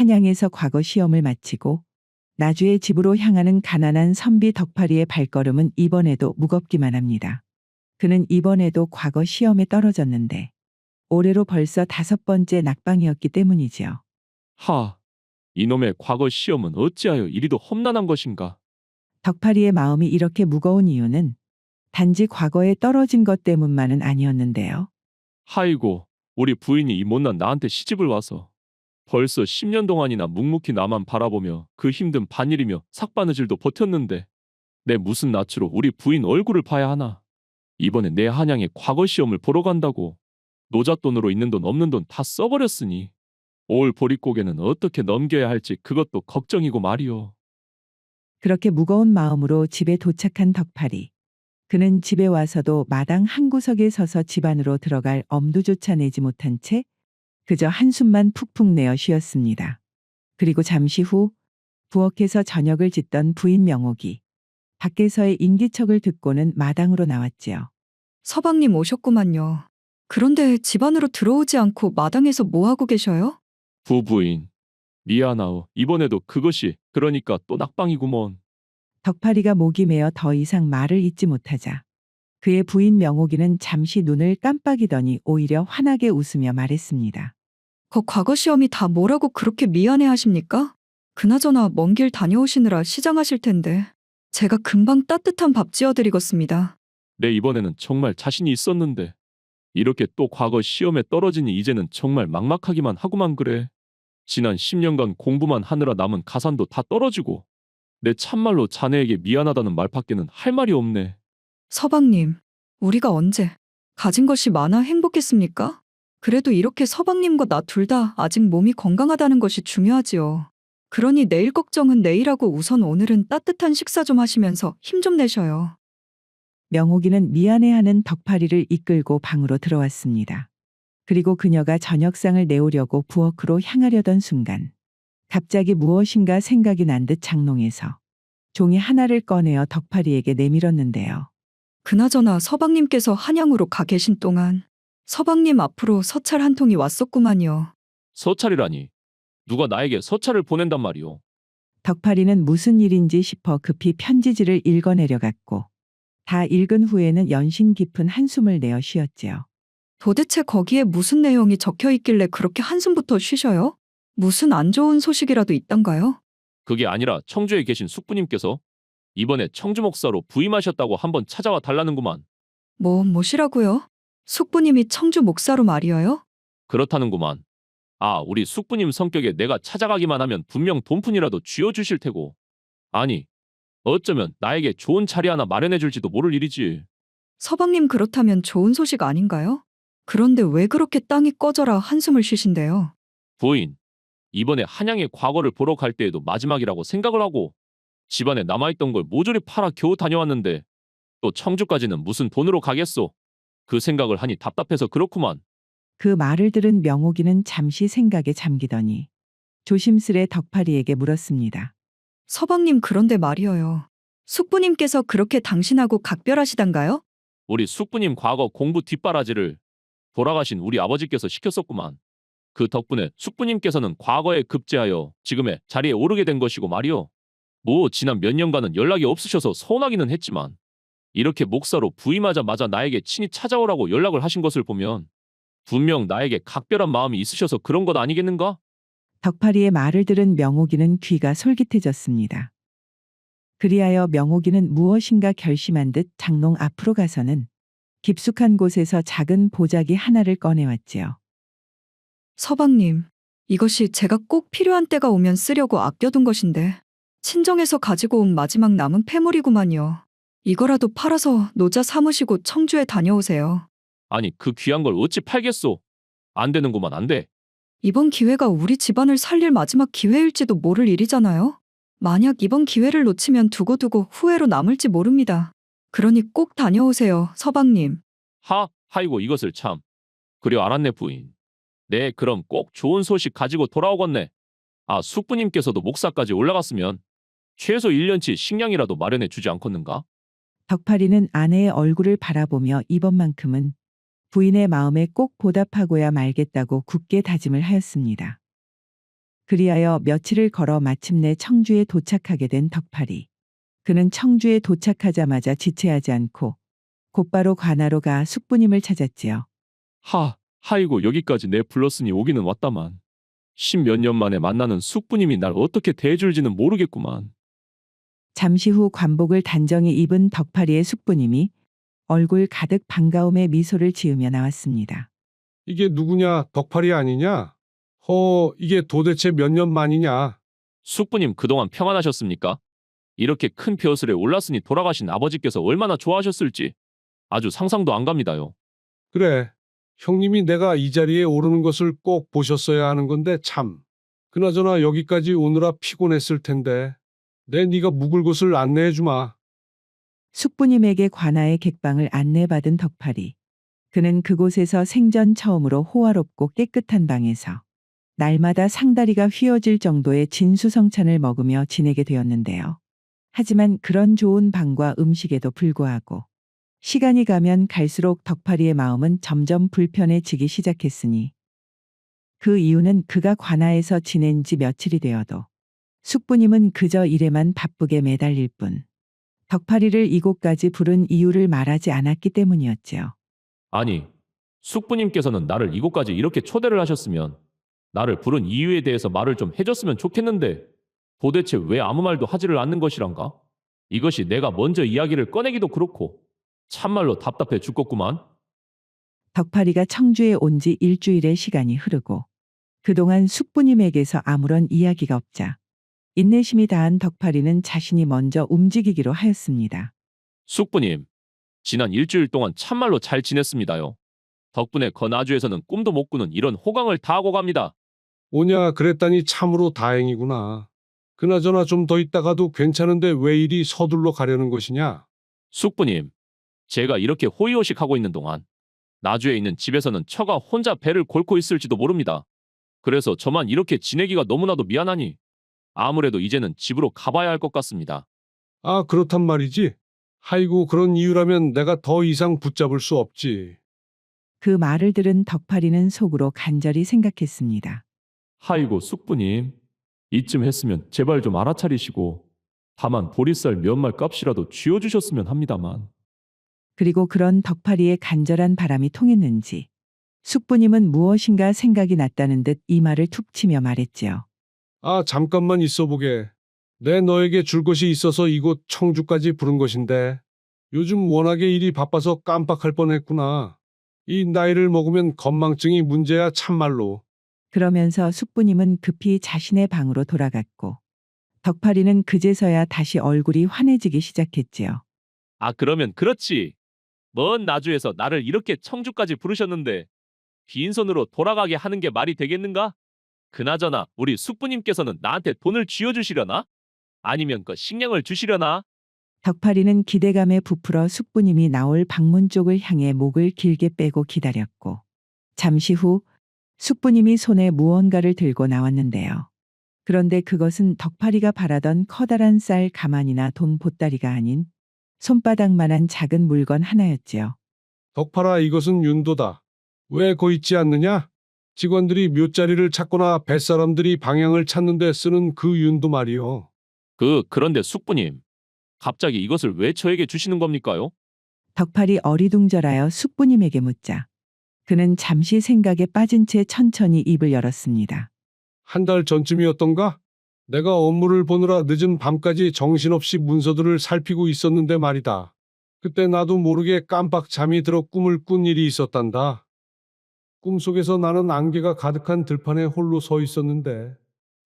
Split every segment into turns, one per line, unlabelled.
한양에서 과거 시험을 마치고 나주의 집으로 향하는 가난한 선비 덕파리의 발걸음은 이번에도 무겁기만 합니다. 그는 이번에도 과거 시험에 떨어졌는데 올해로 벌써 5번째 낙방이었기 때문이지요.
하, 이놈의 과거 시험은 어찌하여 이리도 험난한 것인가?
덕파리의 마음이 이렇게 무거운 이유는 단지 과거에 떨어진 것 때문만은 아니었는데요.
하이고, 우리 부인이 이 못난 나한테 시집을 와서 벌써 10년 동안이나 묵묵히 나만 바라보며 그 힘든 반일이며 삭바느질도 버텼는데 내 무슨 낯으로 우리 부인 얼굴을 봐야 하나? 이번에 내 한양의 과거 시험을 보러 간다고 노잣돈으로 있는 돈 없는 돈 다 써버렸으니 올 보릿고개는 어떻게 넘겨야 할지 그것도 걱정이고 말이오.
그렇게 무거운 마음으로 집에 도착한 덕파리. 그는 집에 와서도 마당 한 구석에 서서 집 안으로 들어갈 엄두조차 내지 못한 채 그저 한숨만 푹푹 내어 쉬었습니다. 그리고 잠시 후 부엌에서 저녁을 짓던 부인 명옥이 밖에서의 인기척을 듣고는 마당으로 나왔지요.
서방님 오셨구만요. 그런데 집 안으로 들어오지 않고 마당에서 뭐 하고 계셔요?
부부인, 미안하오. 이번에도 그것이 그러니까 또 낙방이구먼.
덕파리가 목이 메어 더 이상 말을 잇지 못하자 그의 부인 명옥이는 잠시 눈을 깜빡이더니 오히려 환하게 웃으며 말했습니다.
과거 시험이 다 뭐라고 그렇게 미안해 하십니까? 그나저나 먼 길 다녀오시느라 시장하실 텐데 제가 금방 따뜻한 밥 지어드리겠습니다.
내 이번에는 정말 자신이 있었는데 이렇게 또 과거 시험에 떨어지니 이제는 정말 막막하기만 하구만 그래. 지난 10년간 공부만 하느라 남은 가산도 다 떨어지고 내 참말로 자네에게 미안하다는 말밖에는 할 말이 없네.
서방님, 우리가 언제 가진 것이 많아 행복했습니까? 그래도 이렇게 서방님과 나 둘 다 아직 몸이 건강하다는 것이 중요하지요. 그러니 내일 걱정은 내일하고 우선 오늘은 따뜻한 식사 좀 하시면서 힘 좀 내셔요.
명옥이는 미안해하는 덕파리를 이끌고 방으로 들어왔습니다. 그리고 그녀가 저녁상을 내오려고 부엌으로 향하려던 순간 갑자기 무엇인가 생각이 난 듯 장롱에서 종이 하나를 꺼내어 덕파리에게 내밀었는데요.
그나저나 서방님께서 한양으로 가 계신 동안 서방님 앞으로 서찰 한 통이 왔었구만요.
서찰이라니. 누가 나에게 서찰을 보낸단 말이오.
덕파리는 무슨 일인지 싶어 급히 편지지를 읽어내려갔고 다 읽은 후에는 연신 깊은 한숨을 내어 쉬었지요.
도대체 거기에 무슨 내용이 적혀 있길래 그렇게 한숨부터 쉬셔요? 무슨 안 좋은 소식이라도 있던가요?
그게 아니라 청주에 계신 숙부님께서 이번에 청주 목사로 부임하셨다고 한번 찾아와 달라는구만.
뭐시라고요? 숙부님이 청주 목사로 말이어요?
그렇다는구만. 아, 우리 숙부님 성격에 내가 찾아가기만 하면 분명 돈푼이라도 쥐어주실 테고. 아니, 어쩌면 나에게 좋은 자리 하나 마련해 줄지도 모를 일이지.
서방님 그렇다면 좋은 소식 아닌가요? 그런데 왜 그렇게 땅이 꺼져라 한숨을 쉬신대요?
부인, 이번에 한양의 과거를 보러 갈 때에도 마지막이라고 생각을 하고 집안에 남아있던 걸 모조리 팔아 겨우 다녀왔는데 또 청주까지는 무슨 돈으로 가겠소. 그 생각을 하니 답답해서 그렇구만.
그 말을 들은 명옥이는 잠시 생각에 잠기더니 조심스레 덕파리에게 물었습니다.
서방님 그런데 말이어요. 숙부님께서 그렇게 당신하고 각별하시단가요?
우리 숙부님 과거 공부 뒷바라지를 돌아가신 우리 아버지께서 시켰었구만. 그 덕분에 숙부님께서는 과거에 급제하여 지금의 자리에 오르게 된 것이고 말이오. 뭐 지난 몇 년간은 연락이 없으셔서 서운하기는 했지만 이렇게 목사로 부임하자마자 나에게 친히 찾아오라고 연락을 하신 것을 보면 분명 나에게 각별한 마음이 있으셔서 그런 것 아니겠는가?
덕파리의 말을 들은 명옥이는 귀가 솔깃해졌습니다. 그리하여 명옥이는 무엇인가 결심한 듯 장롱 앞으로 가서는 깊숙한 곳에서 작은 보자기 하나를 꺼내왔지요.
서방님, 이것이 제가 꼭 필요한 때가 오면 쓰려고 아껴둔 것인데 친정에서 가지고 온 마지막 남은 폐물이구만요. 이거라도 팔아서 노자 삼으시고 청주에 다녀오세요.
아니 그 귀한 걸 어찌 팔겠소? 안 되는구만 안 돼.
이번 기회가 우리 집안을 살릴 마지막 기회일지도 모를 일이잖아요. 만약 이번 기회를 놓치면 두고두고 후회로 남을지 모릅니다. 그러니 꼭 다녀오세요, 서방님.
하이고 이것을 참. 그려 알았네 부인. 네 그럼 꼭 좋은 소식 가지고 돌아오겠네. 아 숙부님께서도 목사까지 올라갔으면 최소 1년치 식량이라도 마련해 주지 않겠는가?
덕파리는 아내의 얼굴을 바라보며 이번만큼은 부인의 마음에 꼭 보답하고야 말겠다고 굳게 다짐을 하였습니다. 그리하여 며칠을 걸어 마침내 청주에 도착하게 된 덕팔이. 그는 청주에 도착하자마자 지체하지 않고 곧바로 관하로 가 숙부님을 찾았지요.
하이고 여기까지 내 불렀으니 오기는 왔다만. 십몇 년 만에 만나는 숙부님이 날 어떻게 대해줄지는 모르겠구만.
잠시 후 관복을 단정히 입은 덕팔이의 숙부님이 얼굴 가득 반가움의 미소를 지으며 나왔습니다.
이게 누구냐? 덕팔이 아니냐? 이게 도대체 몇 년 만이냐?
숙부님 그동안 평안하셨습니까? 이렇게 큰 벼슬에 올랐으니 돌아가신 아버지께서 얼마나 좋아하셨을지 아주 상상도 안 갑니다요.
그래, 형님이 내가 이 자리에 오르는 것을 꼭 보셨어야 하는 건데 참. 그나저나 여기까지 오느라 피곤했을 텐데. 네가 묵을 곳을 안내해 주마.
숙부님에게 관아의 객방을 안내받은 덕팔이. 그는 그곳에서 생전 처음으로 호화롭고 깨끗한 방에서 날마다 상다리가 휘어질 정도의 진수성찬을 먹으며 지내게 되었는데요. 하지만 그런 좋은 방과 음식에도 불구하고 시간이 가면 갈수록 덕팔이의 마음은 점점 불편해지기 시작했으니 그 이유는 그가 관아에서 지낸 지 며칠이 되어도 숙부님은 그저 일에만 바쁘게 매달릴 뿐 덕팔이를 이곳까지 부른 이유를 말하지 않았기 때문이었지요.
아니, 숙부님께서는 나를 이곳까지 이렇게 초대를 하셨으면 나를 부른 이유에 대해서 말을 좀 해줬으면 좋겠는데 도대체 왜 아무 말도 하지를 않는 것이란가? 이것이 내가 먼저 이야기를 꺼내기도 그렇고 참말로 답답해 죽겠구만.
덕팔이가 청주에 온 지 일주일의 시간이 흐르고 그동안 숙부님에게서 아무런 이야기가 없자 인내심이 다한 덕팔이는 자신이 먼저 움직이기로 하였습니다.
숙부님, 지난 일주일 동안 참말로 잘 지냈습니다요. 덕분에 건아주에서는 꿈도 못 꾸는 이런 호강을 다 하고 갑니다.
오냐 그랬다니 참으로 다행이구나. 그나저나 좀 더 있다가도 괜찮은데 왜 이리 서둘러 가려는 것이냐?
숙부님, 제가 이렇게 호의호식하고 있는 동안 나주에 있는 집에서는 처가 혼자 배를 골고 있을지도 모릅니다. 그래서 저만 이렇게 지내기가 너무나도 미안하니 아무래도 이제는 집으로 가봐야 할 것 같습니다.
아, 그렇단 말이지. 아이고, 그런 이유라면 내가 더 이상 붙잡을 수 없지.
그 말을 들은 덕팔이는 속으로 간절히 생각했습니다.
하이고 숙부님, 이쯤 했으면 제발 좀 알아차리시고 다만 보리쌀 몇 말 값이라도 쥐어주셨으면 합니다만.
그리고 그런 덕팔이의 간절한 바람이 통했는지 숙부님은 무엇인가 생각이 났다는 듯 이 말을 툭 치며 말했지요.
아, 잠깐만 있어 보게. 내 너에게 줄 것이 있어서 이곳 청주까지 부른 것인데 요즘 워낙에 일이 바빠서 깜빡할 뻔했구나. 이 나이를 먹으면 건망증이 문제야 참말로.
그러면서 숙부님은 급히 자신의 방으로 돌아갔고 덕팔이는 그제서야 다시 얼굴이 환해지기 시작했지요.
아, 그러면 그렇지. 먼 나주에서 나를 이렇게 청주까지 부르셨는데 빈손으로 돌아가게 하는 게 말이 되겠는가? 그나저나 우리 숙부님께서는 나한테 돈을 쥐어주시려나? 아니면 그 식량을 주시려나?
덕팔이는 기대감에 부풀어 숙부님이 나올 방문 쪽을 향해 목을 길게 빼고 기다렸고 잠시 후 숙부님이 손에 무언가를 들고 나왔는데요. 그런데 그것은 덕팔이가 바라던 커다란 쌀 가만이나 돈 보따리가 아닌 손바닥만한 작은 물건 하나였지요.
덕팔아, 이것은 윤도다. 왜 거 있지 않느냐? 직원들이 묘자리를 찾거나 뱃사람들이 방향을 찾는데 쓰는 그 윤도 말이요.
그런데 숙부님, 갑자기 이것을 왜 저에게 주시는 겁니까요?
덕팔이 어리둥절하여 숙부님에게 묻자 그는 잠시 생각에 빠진 채 천천히 입을 열었습니다.
한 달 전쯤이었던가? 내가 업무를 보느라 늦은 밤까지 정신없이 문서들을 살피고 있었는데 말이다. 그때 나도 모르게 깜빡 잠이 들어 꿈을 꾼 일이 있었단다. 꿈속에서 나는 안개가 가득한 들판에 홀로 서 있었는데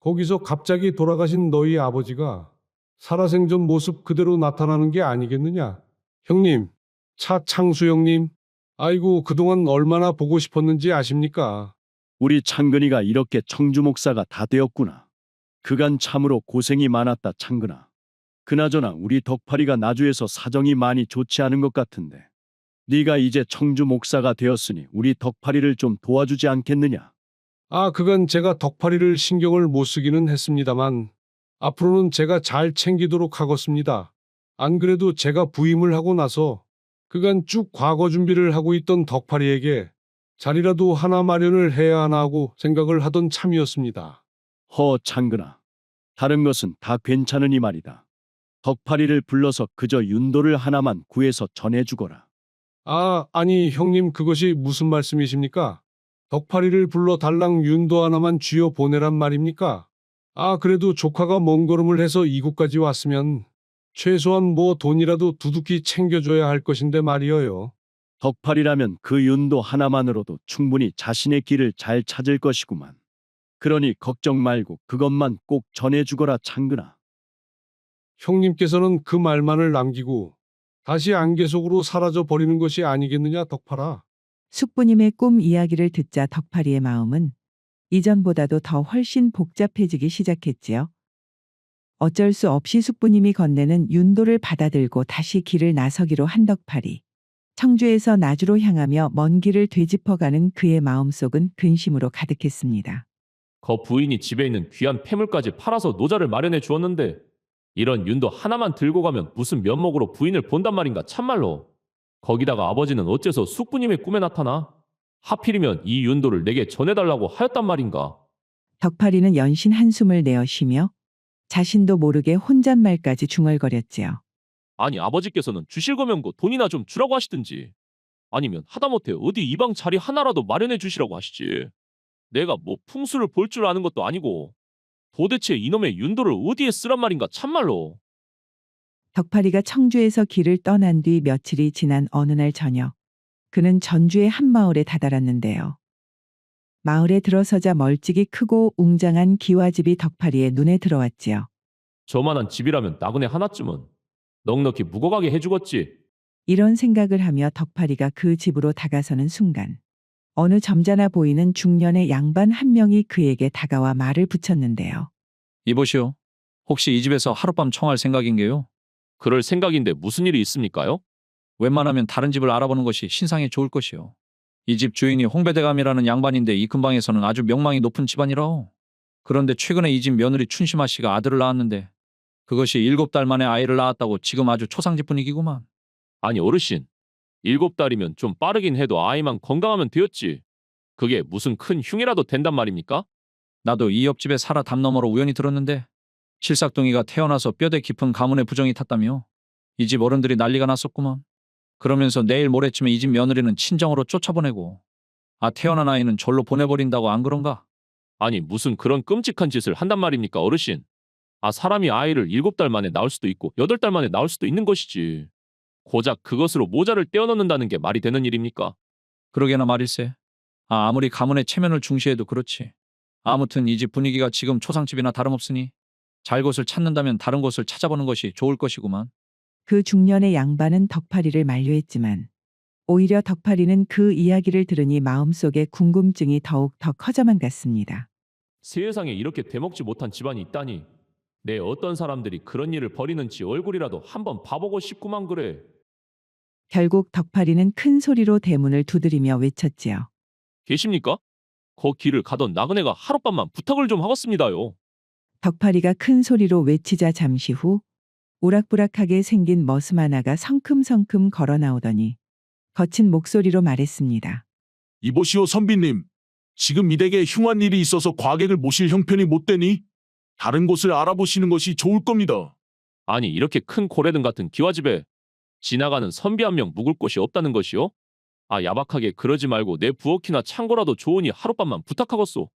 거기서 갑자기 돌아가신 너희 아버지가 살아생전 모습 그대로 나타나는 게 아니겠느냐? 형님, 차창수 형님, 아이고 그동안 얼마나 보고 싶었는지 아십니까?
우리 창근이가 이렇게 청주 목사가 다 되었구나. 그간 참으로 고생이 많았다, 창근아. 그나저나 우리 덕팔이가 나주에서 사정이 많이 좋지 않은 것 같은데 네가 이제 청주 목사가 되었으니 우리 덕팔이를 좀 도와주지 않겠느냐?
아, 그건 제가 덕팔이를 신경을 못 쓰기는 했습니다만 앞으로는 제가 잘 챙기도록 하겠습니다. 안 그래도 제가 부임을 하고 나서 그간 쭉 과거 준비를 하고 있던 덕팔이에게 자리라도 하나 마련을 해야 하나 하고 생각을 하던 참이었습니다.
허 창근아, 다른 것은 다 괜찮으니 말이다. 덕파리를 불러서 그저 윤도를 하나만 구해서 전해주거라.
아니 형님 그것이 무슨 말씀이십니까? 덕파리를 불러 달랑 윤도 하나만 쥐어 보내란 말입니까? 그래도 조카가 먼 걸음을 해서 이곳까지 왔으면 최소한 뭐 돈이라도 두둑히 챙겨줘야 할 것인데 말이어요.
덕팔이라면 그 윤도 하나만으로도 충분히 자신의 길을 잘 찾을 것이구만. 그러니 걱정 말고 그것만 꼭 전해주거라 창근아.
형님께서는 그 말만을 남기고 다시 안개 속으로 사라져 버리는 것이 아니겠느냐 덕파라.
숙부님의 꿈 이야기를 듣자 덕파리의 마음은 이전보다도 더 훨씬 복잡해지기 시작했지요. 어쩔 수 없이 숙부님이 건네는 윤도를 받아들고 다시 길을 나서기로 한 덕파리. 청주에서 나주로 향하며 먼 길을 되짚어가는 그의 마음속은 근심으로 가득했습니다.
거 부인이 집에 있는 귀한 폐물까지 팔아서 노자를 마련해 주었는데 이런 윤도 하나만 들고 가면 무슨 면목으로 부인을 본단 말인가 참말로. 거기다가 아버지는 어째서 숙부님의 꿈에 나타나? 하필이면 이 윤도를 내게 전해달라고 하였단 말인가?
덕파리는 연신 한숨을 내어 쉬며 자신도 모르게 혼잣말까지 중얼거렸지요.
아니 아버지께서는 주실 거면 돈이나 좀 주라고 하시든지 아니면 하다못해 어디 이방 자리 하나라도 마련해 주시라고 하시지. 내가 뭐 풍수를 볼 줄 아는 것도 아니고 도대체 이놈의 윤도를 어디에 쓰란 말인가 참말로.
덕파리가 청주에서 길을 떠난 뒤 며칠이 지난 어느 날 저녁, 그는 전주의 한 마을에 다다랐는데요. 마을에 들어서자 멀찍이 크고 웅장한 기와집이 덕파리의 눈에 들어왔지요.
저만한 집이라면 나그네 하나쯤은 넉넉히 묵어가게 해주겠지.
이런 생각을 하며 덕파리가 그 집으로 다가서는 순간 어느 점잖아 보이는 중년의 양반 한 명이 그에게 다가와 말을 붙였는데요.
이보시오. 혹시 이 집에서 하룻밤 청할 생각인게요?
그럴 생각인데 무슨 일이 있습니까요?
웬만하면 다른 집을 알아보는 것이 신상에 좋을 것이오. 이 집 주인이 홍배대감이라는 양반인데 이 근방에서는 아주 명망이 높은 집안이라오. 그런데 최근에 이 집 며느리 춘심아 씨가 아들을 낳았는데 그것이 7달 만에 아이를 낳았다고 지금 아주 초상집 분위기구만.
아니 어르신, 7달이면 좀 빠르긴 해도 아이만 건강하면 되었지. 그게 무슨 큰 흉이라도 된단 말입니까?
나도 이 옆집에 살아 담 너머로 우연히 들었는데 칠삭둥이가 태어나서 뼈대 깊은 가문의 부정이 탔다며 이 집 어른들이 난리가 났었구먼. 그러면서 내일 모레쯤에 이 집 며느리는 친정으로 쫓아보내고 태어난 아이는 절로 보내버린다고 안 그런가?
아니 무슨 그런 끔찍한 짓을 한단 말입니까 어르신? 사람이 아이를 7달 만에 낳을 수도 있고 8달 만에 낳을 수도 있는 것이지. 고작 그것으로 모자를 떼어넣는다는 게 말이 되는 일입니까?
그러게나 말일세. 아무리 가문의 체면을 중시해도 그렇지. 아무튼 이 집 분위기가 지금 초상집이나 다름없으니 잘 곳을 찾는다면 다른 곳을 찾아보는 것이 좋을 것이구만.
그 중년의 양반은 덕파리를 만류했지만 오히려 덕파리는 그 이야기를 들으니 마음속에 궁금증이 더욱 더 커져만 갔습니다.
세상에 이렇게 대먹지 못한 집안이 있다니. 내 어떤 사람들이 그런 일을 벌이는지 얼굴이라도 한번 봐보고 싶구만 그래.
결국 덕파리는 큰 소리로 대문을 두드리며 외쳤지요.
계십니까? 거 길을 가던 나그네가 하룻밤만 부탁을 좀 하겠습니다요.
덕파리가 큰 소리로 외치자 잠시 후 우락부락하게 생긴 머슴 하나가 성큼성큼 걸어 나오더니 거친 목소리로 말했습니다.
이보시오 선비님. 지금 이 댁에 흉한 일이 있어서 과객을 모실 형편이 못 되니 다른 곳을 알아보시는 것이 좋을 겁니다.
아니 이렇게 큰 고래등 같은 기와집에 지나가는 선비 한 명 묵을 곳이 없다는 것이요? 야박하게 그러지 말고 내 부엌이나 창고라도 좋으니 하룻밤만 부탁하겠소.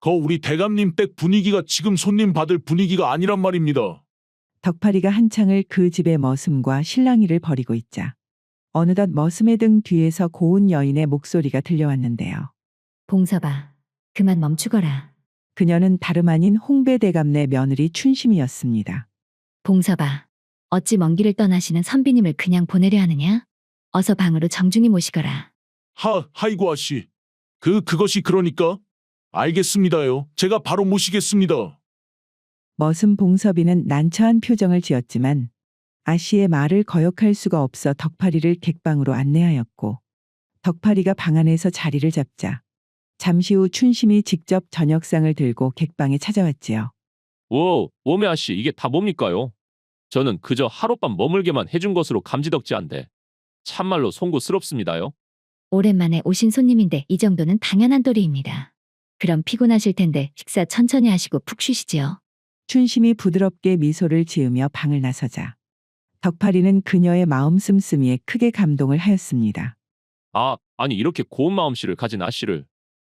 거 우리 대감님 댁 분위기가 지금 손님 받을 분위기가 아니란 말입니다.
덕파리가 한창을 그 집의 머슴과 실랑이를 벌이고 있자 어느덧 머슴의 등 뒤에서 고운 여인의 목소리가 들려왔는데요.
봉서봐, 그만 멈추거라.
그녀는 다름 아닌 홍배대감네 며느리 춘심이었습니다.
봉서봐, 어찌 먼 길을 떠나시는 선비님을 그냥 보내려 하느냐? 어서 방으로 정중히 모시거라.
하이고 아씨. 그것이 그러니까? 알겠습니다요. 제가 바로 모시겠습니다.
머슴 봉섭이는 난처한 표정을 지었지만 아씨의 말을 거역할 수가 없어 덕파리를 객방으로 안내하였고 덕파리가 방 안에서 자리를 잡자 잠시 후 춘심이 직접 저녁상을 들고 객방에 찾아왔지요.
오메 아씨 이게 다 뭡니까요? 저는 그저 하룻밤 머물게만 해준 것으로 감지덕지한데 참말로 송구스럽습니다요.
오랜만에 오신 손님인데 이 정도는 당연한 도리입니다. 그럼 피곤하실 텐데 식사 천천히 하시고 푹 쉬시지요.
춘심이 부드럽게 미소를 지으며 방을 나서자 덕팔이는 그녀의 마음 씀씀이에 크게 감동을 하였습니다.
아니 이렇게 고운 마음씨를 가진 아씨를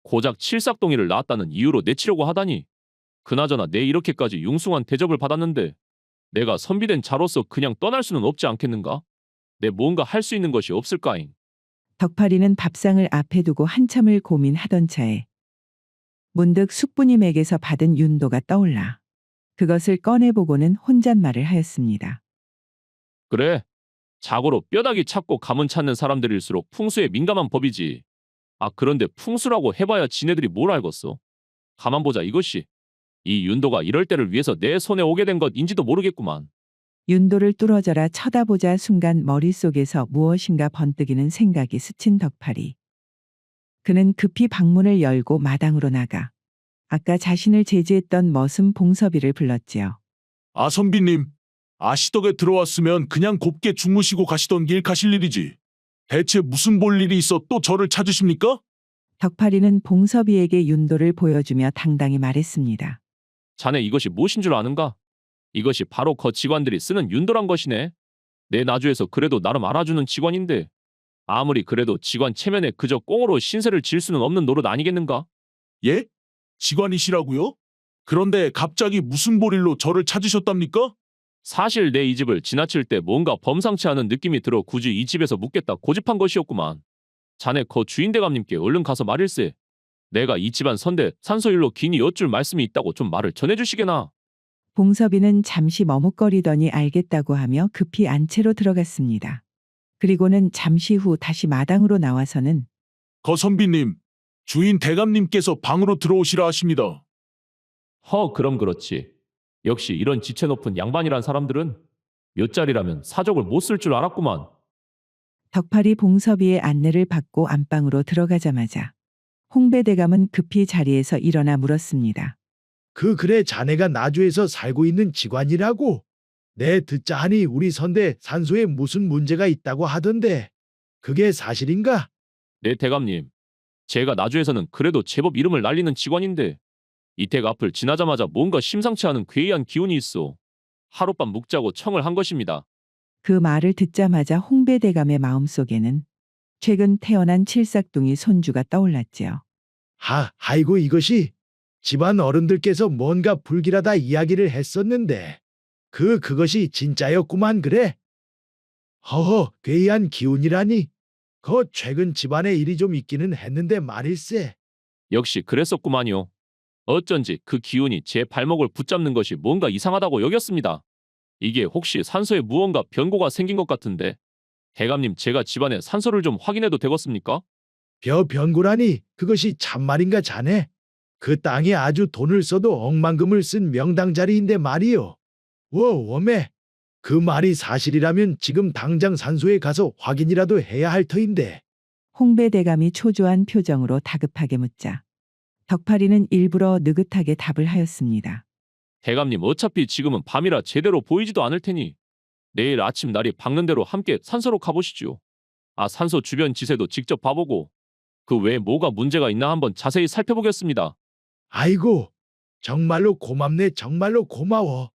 고작 칠삭동이를 낳았다는 이유로 내치려고 하다니. 그나저나 내 이렇게까지 융숭한 대접을 받았는데 내가 선비된 자로서 그냥 떠날 수는 없지 않겠는가? 내 뭔가 할 수 있는 것이 없을까잉?
덕팔이는 밥상을 앞에 두고 한참을 고민하던 차에 문득 숙부님에게서 받은 윤도가 떠올라 그것을 꺼내보고는 혼잣말을 하였습니다.
그래. 자고로 뼈다귀 찾고 가문 찾는 사람들일수록 풍수에 민감한 법이지. 그런데 풍수라고 해봐야 지네들이 뭘 알겠어? 가만 보자 이것이. 이 윤도가 이럴 때를 위해서 내 손에 오게 된 것인지도 모르겠구만.
윤도를 뚫어져라 쳐다보자 순간 머릿속에서 무엇인가 번뜩이는 생각이 스친 덕팔이. 그는 급히 방문을 열고 마당으로 나가 아까 자신을 제지했던 머슴 봉섭이를 불렀지요.
아 선비님, 아시덕에 들어왔으면 그냥 곱게 주무시고 가시던 길 가실 일이지. 대체 무슨 볼 일이 있어 또 저를 찾으십니까?
덕팔이는 봉섭이에게 윤도를 보여주며 당당히 말했습니다.
자네 이것이 무엇인 줄 아는가? 이것이 바로 거 직관들이 쓰는 윤도란 것이네. 내 나주에서 그래도 나름 알아주는 직관인데 아무리 그래도 직관 체면에 그저 꽁으로 신세를 질 수는 없는 노릇 아니겠는가?
예? 직관이시라고요? 그런데 갑자기 무슨 볼일로 저를 찾으셨답니까?
사실 내 이 집을 지나칠 때 뭔가 범상치 않은 느낌이 들어 굳이 이 집에서 묵겠다 고집한 것이었구만. 자네 거 주인대감님께 얼른 가서 말일세. 내가 이 집안 선대 산소일로 긴히 여쭐 말씀이 있다고 좀 말을 전해주시게나.
봉섭이는 잠시 머뭇거리더니 알겠다고 하며 급히 안채로 들어갔습니다. 그리고는 잠시 후 다시 마당으로 나와서는
거 선비님, 주인 대감님께서 방으로 들어오시라 하십니다.
그럼 그렇지. 역시 이런 지체 높은 양반이란 사람들은 몇 자리라면 사족을 못 쓸 줄 알았구만.
덕팔이 봉섭이의 안내를 받고 안방으로 들어가자마자 홍배대감은 급히 자리에서 일어나 물었습니다.
그래 자네가 나주에서 살고 있는 직관이라고? 내 듣자 하니 우리 선대 산소에 무슨 문제가 있다고 하던데 그게 사실인가?
네 대감님. 제가 나주에서는 그래도 제법 이름을 날리는 직관인데 이 댁 앞을 지나자마자 뭔가 심상치 않은 괴이한 기운이 있어. 하룻밤 묵자고 청을 한 것입니다.
그 말을 듣자마자 홍배대감의 마음속에는 최근 태어난 칠삭둥이 손주가 떠올랐지요.
아이고 이것이 집안 어른들께서 뭔가 불길하다 이야기를 했었는데 그것이 진짜였구만 그래. 괴이한 기운이라니. 최근 집안에 일이 좀 있기는 했는데 말일세.
역시 그랬었구만요. 어쩐지 그 기운이 제 발목을 붙잡는 것이 뭔가 이상하다고 여겼습니다. 이게 혹시 산소에 무언가 변고가 생긴 것 같은데 대감님 제가 집안에 산소를 좀 확인해도 되겠습니까?
변고라니 그것이 참말인가 자네? 그 땅에 아주 돈을 써도 억만금을 쓴 명당 자리인데 말이요. 워매 그 말이 사실이라면 지금 당장 산소에 가서 확인이라도 해야 할 터인데.
홍배대감이 초조한 표정으로 다급하게 묻자 덕팔이는 일부러 느긋하게 답을 하였습니다.
대감님 어차피 지금은 밤이라 제대로 보이지도 않을 테니 내일 아침 날이 밝는 대로 함께 산소로 가보시지요. 산소 주변 지세도 직접 봐보고 그 외에 뭐가 문제가 있나 한번 자세히 살펴보겠습니다.
아이고 정말로 고맙네 정말로 고마워.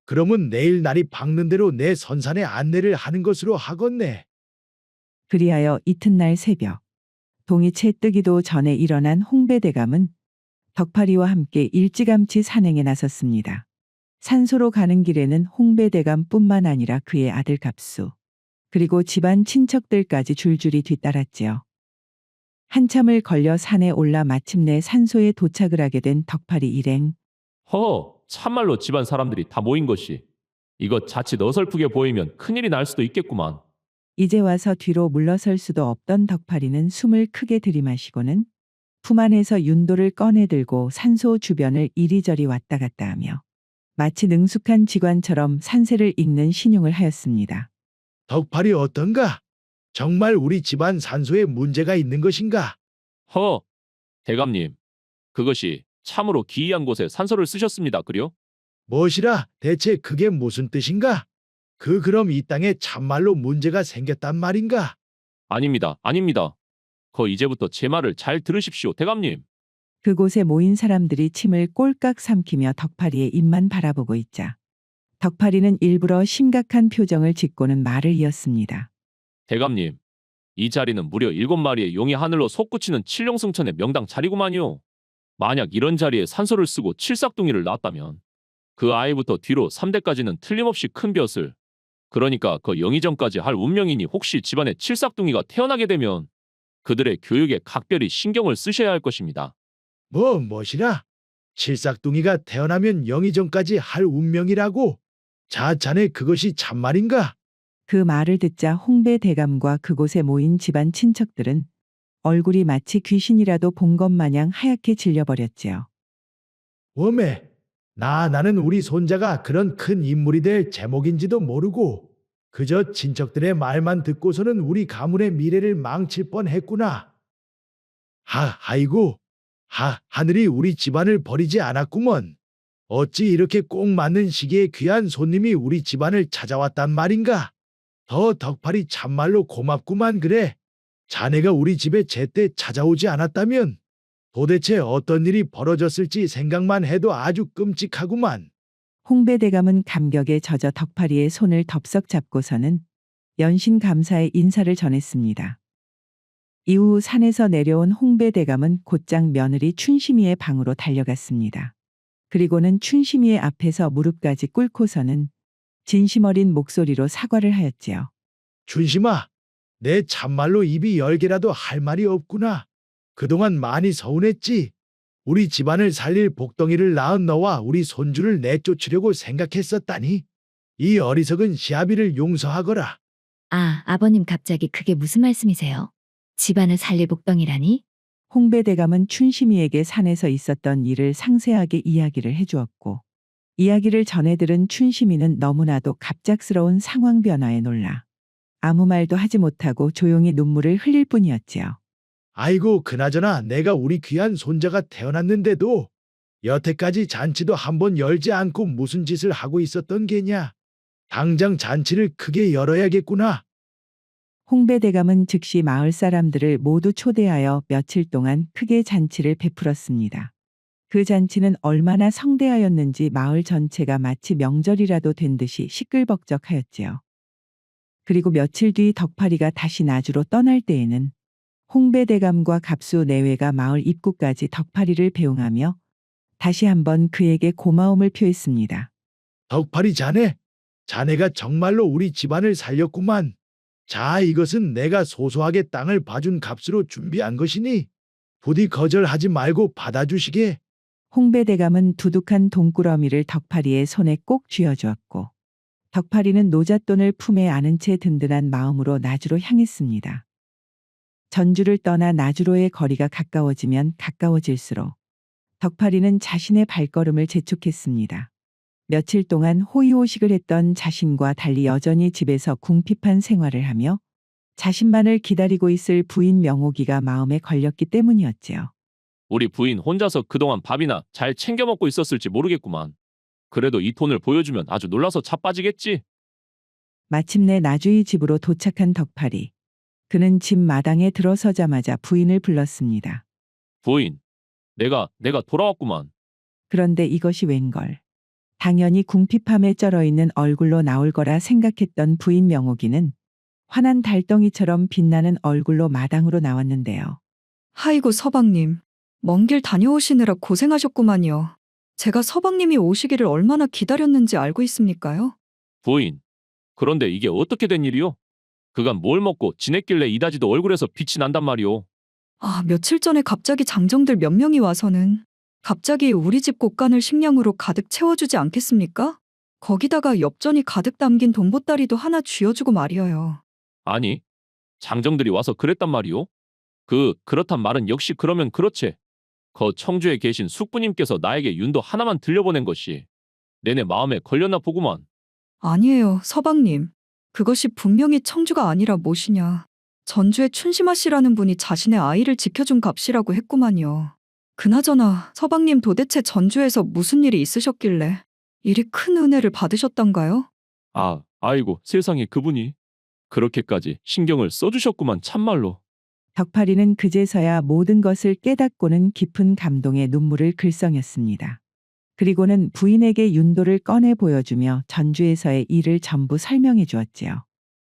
그러면 내일 날이 밝는 대로 내 선산에 안내를 하는 것으로 하겠네.
그리하여 이튿날 새벽 동이 채 뜨기도 전에 일어난 홍배대감은 덕팔이와 함께 일찌감치 산행에 나섰습니다. 산소로 가는 길에는 홍배대감뿐만 아니라 그의 아들 갑수 그리고 집안 친척들까지 줄줄이 뒤따랐지요. 한참을 걸려 산에 올라 마침내 산소에 도착을 하게 된 덕팔이 일행.
참말로 집안 사람들이 다 모인 것이 이것 자칫 어설프게 보이면 큰일이 날 수도 있겠구만.
이제 와서 뒤로 물러설 수도 없던 덕팔이는 숨을 크게 들이마시고는 품 안에서 윤도를 꺼내 들고 산소 주변을 이리저리 왔다 갔다 하며 마치 능숙한 직관처럼 산세를 읽는 신용을 하였습니다.
덕팔이 어떤가? 정말 우리 집안 산소에 문제가 있는 것인가?
대감님. 그것이 참으로 기이한 곳에 산소를 쓰셨습니다. 그려?
무엇이라 대체 그게 무슨 뜻인가? 그럼 이 땅에 참말로 문제가 생겼단 말인가?
아닙니다. 이제부터 제 말을 잘 들으십시오. 대감님.
그곳에 모인 사람들이 침을 꼴깍 삼키며 덕파리의 입만 바라보고 있자 덕파리는 일부러 심각한 표정을 짓고는 말을 이었습니다.
대감님, 이 자리는 무려 7마리의 용이 하늘로 솟구치는 칠룡승천의 명당 자리구만요. 만약 이런 자리에 산소를 쓰고 칠삭둥이를 낳았다면 그 아이부터 뒤로 3대까지는 틀림없이 큰 벼슬, 그러니까 그 영의정까지 할 운명이니 혹시 집안에 칠삭둥이가 태어나게 되면 그들의 교육에 각별히 신경을 쓰셔야 할 것입니다.
뭐시라? 칠삭둥이가 태어나면 영의정까지 할 운명이라고? 자네 그것이 참말인가?
그 말을 듣자 홍배 대감과 그곳에 모인 집안 친척들은 얼굴이 마치 귀신이라도 본 것 마냥 하얗게 질려버렸지요.
웜에 나는 우리 손자가 그런 큰 인물이 될 제목인지도 모르고 그저 친척들의 말만 듣고서는 우리 가문의 미래를 망칠 뻔했구나. 아이고, 하늘이 우리 집안을 버리지 않았구먼. 어찌 이렇게 꼭 맞는 시기에 귀한 손님이 우리 집안을 찾아왔단 말인가? 덕팔이 참말로 고맙구만 그래. 자네가 우리 집에 제때 찾아오지 않았다면 도대체 어떤 일이 벌어졌을지 생각만 해도 아주 끔찍하구만.
홍배 대감은 감격에 젖어 덕파리의 손을 덥석 잡고서는 연신 감사의 인사를 전했습니다. 이후 산에서 내려온 홍배 대감은 곧장 며느리 춘심이의 방으로 달려갔습니다. 그리고는 춘심이의 앞에서 무릎까지 꿇고서는 진심 어린 목소리로 사과를 하였지요.
춘심아, 내 참말로 입이 10개라도 할 말이 없구나. 그동안 많이 서운했지. 우리 집안을 살릴 복덩이를 낳은 너와 우리 손주를 내쫓으려고 생각했었다니. 이 어리석은 시아비를 용서하거라.
아버님 갑자기 그게 무슨 말씀이세요? 집안을 살릴 복덩이라니?
홍배 대감은 춘심이에게 산에서 있었던 일을 상세하게 이야기를 해주었고 이야기를 전해 들은 춘심이는 너무나도 갑작스러운 상황 변화에 놀라 아무 말도 하지 못하고 조용히 눈물을 흘릴 뿐이었지요.
아이고, 그나저나 내가 우리 귀한 손자가 태어났는데도 여태까지 잔치도 한번 열지 않고 무슨 짓을 하고 있었던 게냐. 당장 잔치를 크게 열어야겠구나.
홍배 대감은 즉시 마을 사람들을 모두 초대하여 며칠 동안 크게 잔치를 베풀었습니다. 그 잔치는 얼마나 성대하였는지 마을 전체가 마치 명절이라도 된 듯이 시끌벅적하였지요. 그리고 며칠 뒤 덕파리가 다시 나주로 떠날 때에는 홍배 대감과 갑수 내외가 마을 입구까지 덕파리를 배웅하며 다시 한번 그에게 고마움을 표했습니다.
덕팔이 자네가 정말로 우리 집안을 살렸구만. 자, 이것은 내가 소소하게 땅을 봐준 값으로 준비한 것이니 부디 거절하지 말고 받아주시게.
홍배 대감은 두둑한 동꾸러미를 덕파리의 손에 꼭 쥐어주었고 덕파리는 노잣돈을 품에 안은 채 든든한 마음으로 나주로 향했습니다. 전주를 떠나 나주로의 거리가 가까워지면 가까워질수록 덕파리는 자신의 발걸음을 재촉했습니다. 며칠 동안 호의호식을 했던 자신과 달리 여전히 집에서 궁핍한 생활을 하며 자신만을 기다리고 있을 부인 명옥이가 마음에 걸렸기 때문이었지요.
우리 부인 혼자서 그동안 밥이나 잘 챙겨 먹고 있었을지 모르겠구만. 그래도 이 돈을 보여주면 아주 놀라서 자빠지겠지.
마침내 나주의 집으로 도착한 덕파리. 그는 집 마당에 들어서자마자 부인을 불렀습니다.
부인, 내가 돌아왔구만.
그런데 이것이 웬걸. 당연히 궁핍함에 쩔어있는 얼굴로 나올 거라 생각했던 부인 명옥이는 환한 달덩이처럼 빛나는 얼굴로 마당으로 나왔는데요.
아이고 서방님, 먼 길 다녀오시느라 고생하셨구만요. 제가 서방님이 오시기를 얼마나 기다렸는지 알고 있습니까요?
부인, 그런데 이게 어떻게 된 일이요? 그간 뭘 먹고 지냈길래 이다지도 얼굴에서 빛이 난단 말이오.
며칠 전에 갑자기 장정들 몇 명이 와서는 갑자기 우리 집 곳간을 식량으로 가득 채워주지 않겠습니까? 거기다가 엽전이 가득 담긴 돈보따리도 하나 쥐어주고 말이어요.
아니, 장정들이 와서 그랬단 말이오? 그렇단 말은 역시 그러면 그렇지. 청주에 계신 숙부님께서 나에게 윤도 하나만 들려보낸 것이 내내 마음에 걸렸나 보구만.
아니에요, 서방님. 그것이 분명히 청주가 아니라 무엇이냐. 전주의 춘심아 씨라는 분이 자신의 아이를 지켜준 값이라고 했구만요. 그나저나 서방님 도대체 전주에서 무슨 일이 있으셨길래 이리 큰 은혜를 받으셨던가요?
아이고 세상에 그분이 그렇게까지 신경을 써주셨구만 참말로.
덕팔이는 그제서야 모든 것을 깨닫고는 깊은 감동의 눈물을 글썽였습니다. 그리고는 부인에게 윤도를 꺼내 보여주며 전주에서의 일을 전부 설명해 주었지요.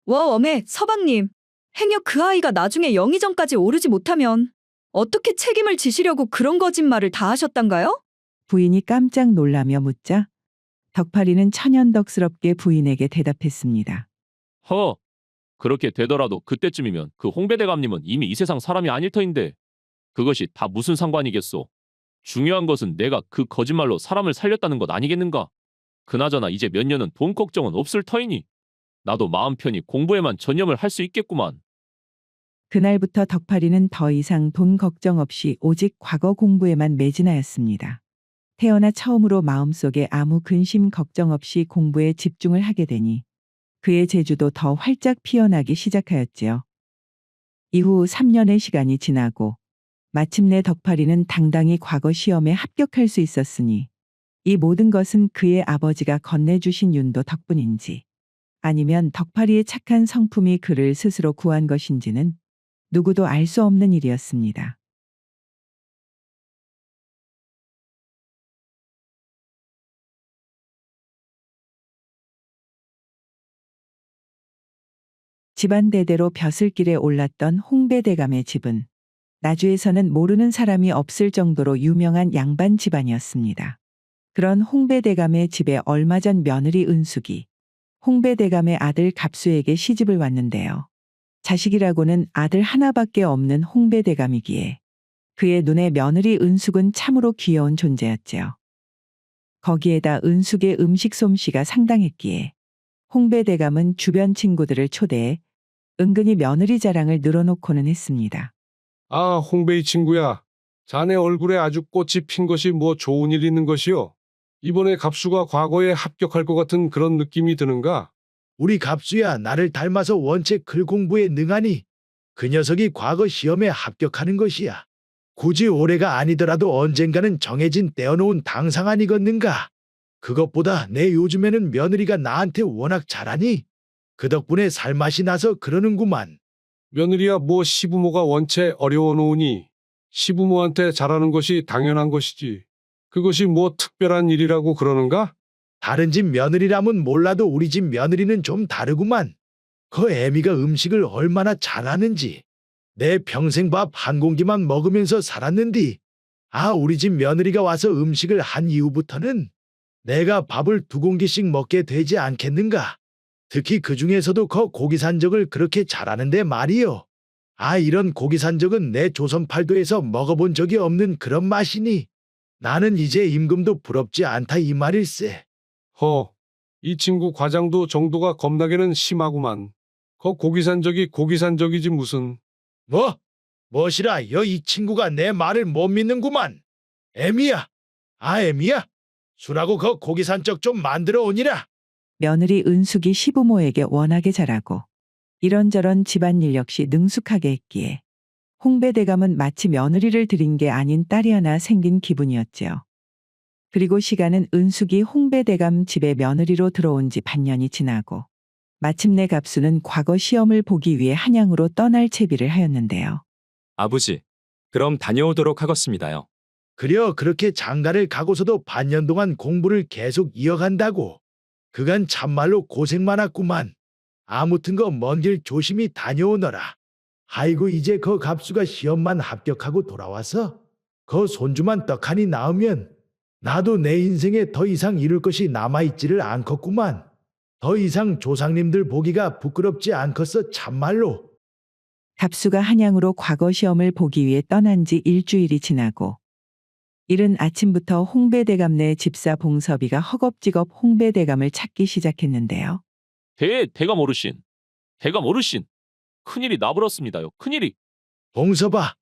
와, 어메, 서방님. 행여 그 아이가 나중에 영의정까지 오르지 못하면 어떻게 책임을 지시려고 그런 거짓말을 다 하셨단가요?
부인이 깜짝 놀라며 묻자 덕팔이는 천연덕스럽게 부인에게 대답했습니다.
허, 그렇게 되더라도 그때쯤이면 그 홍배대감님은 이미 이 세상 사람이 아닐 터인데 그것이 다 무슨 상관이겠소. 중요한 것은 내가 그 거짓말로 사람을 살렸다는 것 아니겠는가. 그나저나 이제 몇 년은 돈 걱정은 없을 터이니 나도 마음 편히 공부에만 전념을 할 수 있겠구만.
그날부터 덕팔이는 더 이상 돈 걱정 없이 오직 과거 공부에만 매진하였습니다. 태어나 처음으로 마음속에 아무 근심 걱정 없이 공부에 집중을 하게 되니 그의 재주도 더 활짝 피어나기 시작하였지요. 이후 3년의 시간이 지나고 마침내 덕팔이는 당당히 과거 시험에 합격할 수 있었으니 이 모든 것은 그의 아버지가 건네주신 윤도 덕분인지 아니면 덕팔이의 착한 성품이 그를 스스로 구한 것인지는 누구도 알 수 없는 일이었습니다. 집안 대대로 벼슬길에 올랐던 홍배대감의 집은 나주에서는 모르는 사람이 없을 정도로 유명한 양반 집안이었습니다. 그런 홍배대감의 집에 얼마 전 며느리 은숙이 홍배대감의 아들 갑수에게 시집을 왔는데요. 자식이라고는 아들 하나밖에 없는 홍배대감이기에 그의 눈에 며느리 은숙은 참으로 귀여운 존재였지요. 거기에다 은숙의 음식 솜씨가 상당했기에 홍배대감은 주변 친구들을 초대해 은근히 며느리 자랑을 늘어놓고는 했습니다.
아, 홍배이 친구야. 자네 얼굴에 아주 꽃이 핀 것이 뭐 좋은 일 있는 것이요? 이번에 갑수가 과거에 합격할 것 같은 그런 느낌이 드는가?
우리 갑수야 나를 닮아서 원체 글 공부에 능하니 그 녀석이 과거 시험에 합격하는 것이야. 굳이 올해가 아니더라도 언젠가는 정해진 떼어놓은 당상 아니겠는가? 그것보다 내 요즘에는 며느리가 나한테 워낙 잘하니 그 덕분에 살맛이 나서 그러는구만.
며느리야 뭐 시부모가 원체 어려워 놓으니 시부모한테 잘하는 것이 당연한 것이지. 그것이 뭐 특별한 일이라고 그러는가?
다른 집 며느리라면 몰라도 우리 집 며느리는 좀 다르구만. 그 애미가 음식을 얼마나 잘하는지. 내 평생 밥 한 공기만 먹으면서 살았는디. 우리 집 며느리가 와서 음식을 한 이후부터는 내가 밥을 2공기씩 먹게 되지 않겠는가. 특히 그 중에서도 그 고기산적을 그렇게 잘하는데 말이요. 이런 고기산적은 내 조선팔도에서 먹어본 적이 없는 그런 맛이니 나는 이제 임금도 부럽지 않다 이 말일세.
허, 이 친구 과장도 정도가 겁나게는 심하구만. 거 고기산적이 고기산적이지 무슨.
뭐시라 이 친구가 내 말을 못 믿는구만. 애미야. 애미야. 수라고 그 고기산적 좀 만들어 오니라.
며느리 은숙이 시부모에게 워낙에 잘하고 이런저런 집안일 역시 능숙하게 했기에 홍배대감은 마치 며느리를 들인 게 아닌 딸이 하나 생긴 기분이었지요. 그리고 시간은 은숙이 홍배대감 집에 며느리로 들어온 지 반년이 지나고 마침내 갑수는 과거 시험을 보기 위해 한양으로 떠날 채비를 하였는데요.
아버지, 그럼 다녀오도록 하겠습니다요.
그려 그렇게 장가를 가고서도 반년 동안 공부를 계속 이어간다고. 그간 참말로 고생 많았구만. 아무튼 거 먼 길 조심히 다녀오너라. 아이고 이제 그 갑수가 시험만 합격하고 돌아와서 그 손주만 떡하니 낳으면 나도 내 인생에 더 이상 이룰 것이 남아있지를 않겠구만. 더 이상 조상님들 보기가 부끄럽지 않겠어 참말로.
갑수가 한양으로 과거 시험을 보기 위해 떠난 지 일주일이 지나고 이른 아침부터 홍배대감네 집사 봉섭이가 허겁지겁 홍배대감을 찾기 시작했는데요.
대감 어르신. 대감 어르신. 큰일이 나불었습니다요. 큰일이.
봉섭아,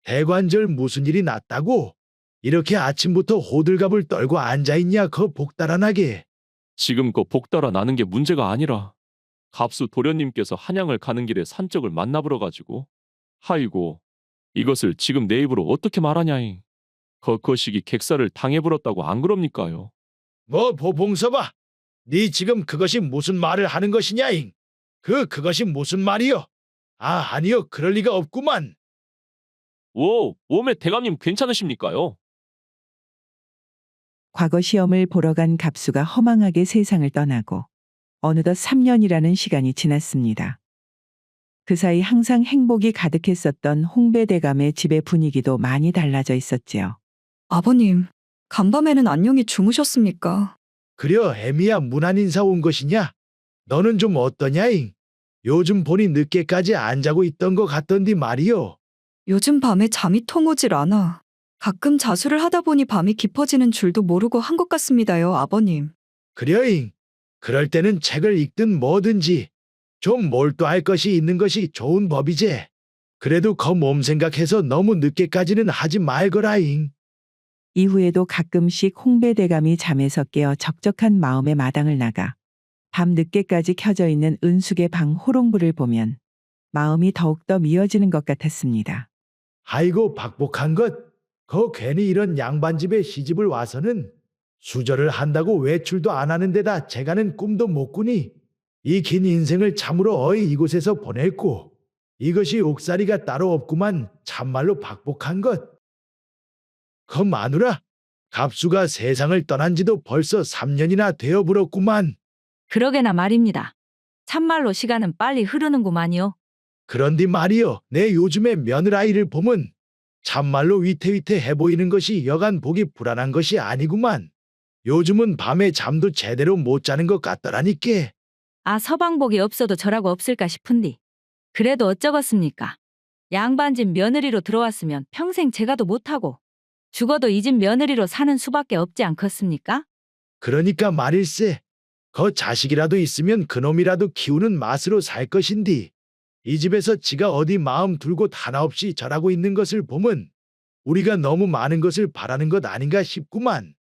대관절 무슨 일이 났다고? 이렇게 아침부터 호들갑을 떨고 앉아있냐 그 복달아나게.
지금 그 복달아 나는 게 문제가 아니라 갑수 도련님께서 한양을 가는 길에 산적을 만나보러가지고 하이고 이것을 지금 내 입으로 어떻게 말하냐잉. 거시기 객사를 당해버렸다고 안 그럽니까요?
봉섭아, 네 지금 그것이 무슨 말을 하는 것이냐잉? 그것이 무슨 말이요? 아니요 그럴 리가 없구만.
웜에 대감님 괜찮으십니까요?
과거 시험을 보러 간 갑수가 허망하게 세상을 떠나고 어느덧 3년이라는 시간이 지났습니다. 그 사이 항상 행복이 가득했었던 홍배대감의 집의 분위기도 많이 달라져 있었지요.
아버님, 간밤에는 안녕히 주무셨습니까?
그려 애미야 문안 인사 온 것이냐? 너는 좀 어떠냐잉? 요즘 보니 늦게까지 안 자고 있던 것 같던디 말이요.
요즘 밤에 잠이 통 오질 않아. 가끔 자수를 하다 보니 밤이 깊어지는 줄도 모르고 한 것 같습니다요, 아버님.
그려잉. 그럴 때는 책을 읽든 뭐든지 좀 몰두할 것이 있는 것이 좋은 법이제. 그래도 거 몸 생각해서 너무 늦게까지는 하지 말거라잉.
이후에도 가끔씩 홍배대감이 잠에서 깨어 적적한 마음의 마당을 나가 밤 늦게까지 켜져 있는 은숙의 방 호롱불을 보면 마음이 더욱더 미어지는 것 같았습니다.
아이고 박복한 것. 거 괜히 이런 양반집에 시집을 와서는 수절을 한다고 외출도 안 하는 데다 제가는 꿈도 못 꾸니 이 긴 인생을 참으로 어이 이곳에서 보냈고 이것이 옥살이가 따로 없구만. 참말로 박복한 것. 거 마누라, 갑수가 세상을 떠난 지도 벌써 3년이나 되어 불었구만.
그러게나 말입니다. 참말로 시간은 빨리 흐르는구만요.
그런데 말이여, 내 요즘에 며느라이를 보면 참말로 위태위태해 보이는 것이 여간 보기 불안한 것이 아니구만. 요즘은 밤에 잠도 제대로 못 자는 것 같더라니께.
아, 서방복이 없어도 저라고 없을까 싶은디. 그래도 어쩌겠습니까? 양반집 며느리로 들어왔으면 평생 제가도 못하고 죽어도 이 집 며느리로 사는 수밖에 없지 않겠습니까?
그러니까 말일세. 거 자식이라도 있으면 그놈이라도 키우는 맛으로 살 것인디. 이 집에서 지가 어디 마음 둘 곳 하나 없이 절하고 있는 것을 보면 우리가 너무 많은 것을 바라는 것 아닌가 싶구만.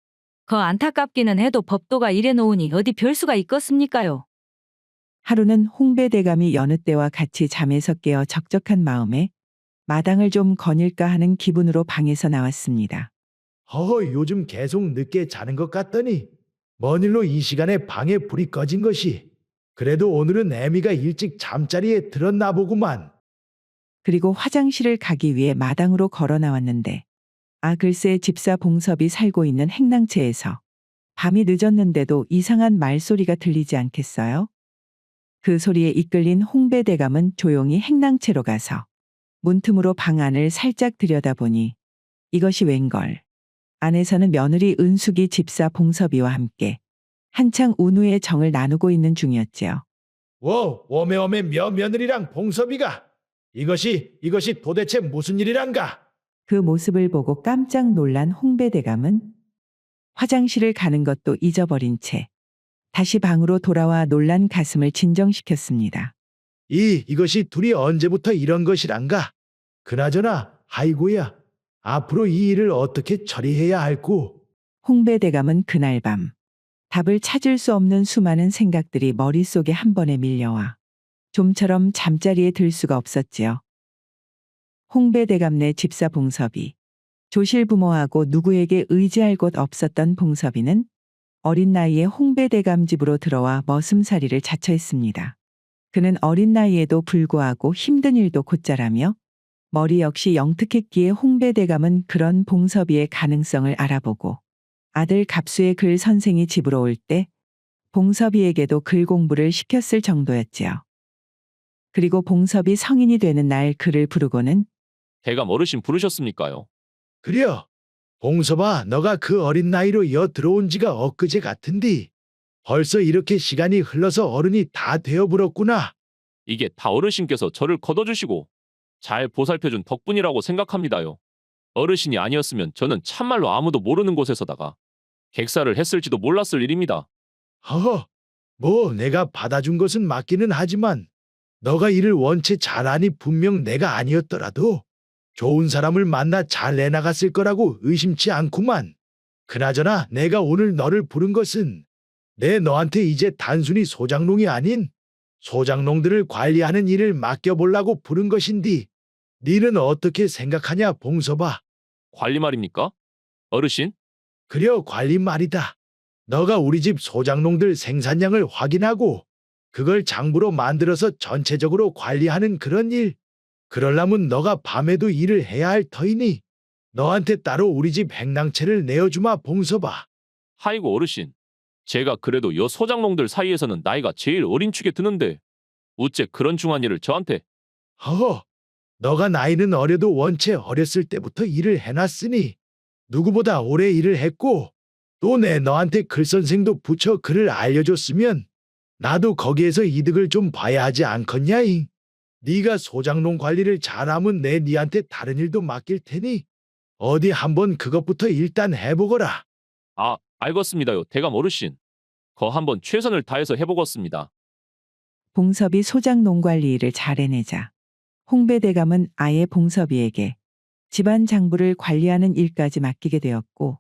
거 안타깝기는 해도 법도가 이래 놓으니 어디 별 수가 있겠습니까요?
하루는 홍배대감이 여느 때와 같이 잠에서 깨어 적적한 마음에 마당을 좀 거닐까 하는 기분으로 방에서 나왔습니다.
허허, 요즘 계속 늦게 자는 것 같더니 뭔 일로 이 시간에 방에 불이 꺼진 것이. 그래도 오늘은 애미가 일찍 잠자리에 들었나 보구만.
그리고 화장실을 가기 위해 마당으로 걸어 나왔는데 글쎄 집사 봉섭이 살고 있는 행랑채에서 밤이 늦었는데도 이상한 말소리가 들리지 않겠어요? 그 소리에 이끌린 홍배대감은 조용히 행랑채로 가서 문틈으로 방 안을 살짝 들여다보니 이것이 웬걸. 안에서는 며느리 은숙이 집사 봉섭이와 함께 한창 운우의 정을 나누고 있는 중이었지요.
워메 며느리랑 봉섭이가 이것이 도대체 무슨 일이란가?
그 모습을 보고 깜짝 놀란 홍배대감은 화장실을 가는 것도 잊어버린 채 다시 방으로 돌아와 놀란 가슴을 진정시켰습니다.
이것이 둘이 언제부터 이런 것이란가? 그나저나 아이고야, 앞으로 이 일을 어떻게 처리해야 할꼬?
홍배대감은 그날 밤 답을 찾을 수 없는 수많은 생각들이 머릿속에 한 번에 밀려와 좀처럼 잠자리에 들 수가 없었지요. 홍배대감네 집사 봉섭이, 조실부모하고 누구에게 의지할 곳 없었던 봉섭이는 어린 나이에 홍배대감 집으로 들어와 머슴살이를 자처했습니다. 그는 어린 나이에도 불구하고 힘든 일도 곧잘하며 머리 역시 영특했기에 홍배대감은 그런 봉섭이의 가능성을 알아보고 아들 갑수의 글 선생이 집으로 올 때 봉섭이에게도 글 공부를 시켰을 정도였지요. 그리고 봉섭이 성인이 되는 날 그를 부르고는
대감 어르신 부르셨습니까요?
그려, 봉섭아, 너가 그 어린 나이로 여 들어온 지가 엊그제 같은디. 벌써 이렇게 시간이 흘러서 어른이 다 되어버렸구나.
이게 다 어르신께서 저를 걷어주시고 잘 보살펴준 덕분이라고 생각합니다요. 어르신이 아니었으면 저는 참말로 아무도 모르는 곳에서다가 객사를 했을지도 몰랐을 일입니다.
허허, 내가 받아준 것은 맞기는 하지만 너가 일을 원체 잘하니 분명 내가 아니었더라도 좋은 사람을 만나 잘 내나갔을 거라고 의심치 않구만. 그나저나 내가 오늘 너를 부른 것은 내 너한테 이제 단순히 소장농이 아닌 소장농들을 관리하는 일을 맡겨보려고 부른 것인디 니는 어떻게 생각하냐 봉섭아?
관리 말입니까? 어르신?
그려 관리 말이다. 너가 우리 집 소장농들 생산량을 확인하고 그걸 장부로 만들어서 전체적으로 관리하는 그런 일. 그럴라면 너가 밤에도 일을 해야 할 터이니 너한테 따로 우리 집 행랑채를 내어주마 봉섭아.
하이고 어르신, 제가 그래도 여 소장농들 사이에서는 나이가 제일 어린 축에 드는데 어째 그런 중한 일을 저한테.
허허, 너가 나이는 어려도 원체 어렸을 때부터 일을 해놨으니 누구보다 오래 일을 했고 또 내 너한테 글선생도 붙여 글을 알려줬으면 나도 거기에서 이득을 좀 봐야 하지 않겠냐잉. 네가 소장농 관리를 잘하면 내 니한테 다른 일도 맡길 테니 어디 한번 그것부터 일단 해보거라.
아, 알겠습니다요, 대감 어르신. 거 한번 최선을 다해서 해보겠습니다.
봉섭이 소장 농관리 일을 잘 해내자 홍배대감은 아예 봉섭이에게 집안 장부를 관리하는 일까지 맡기게 되었고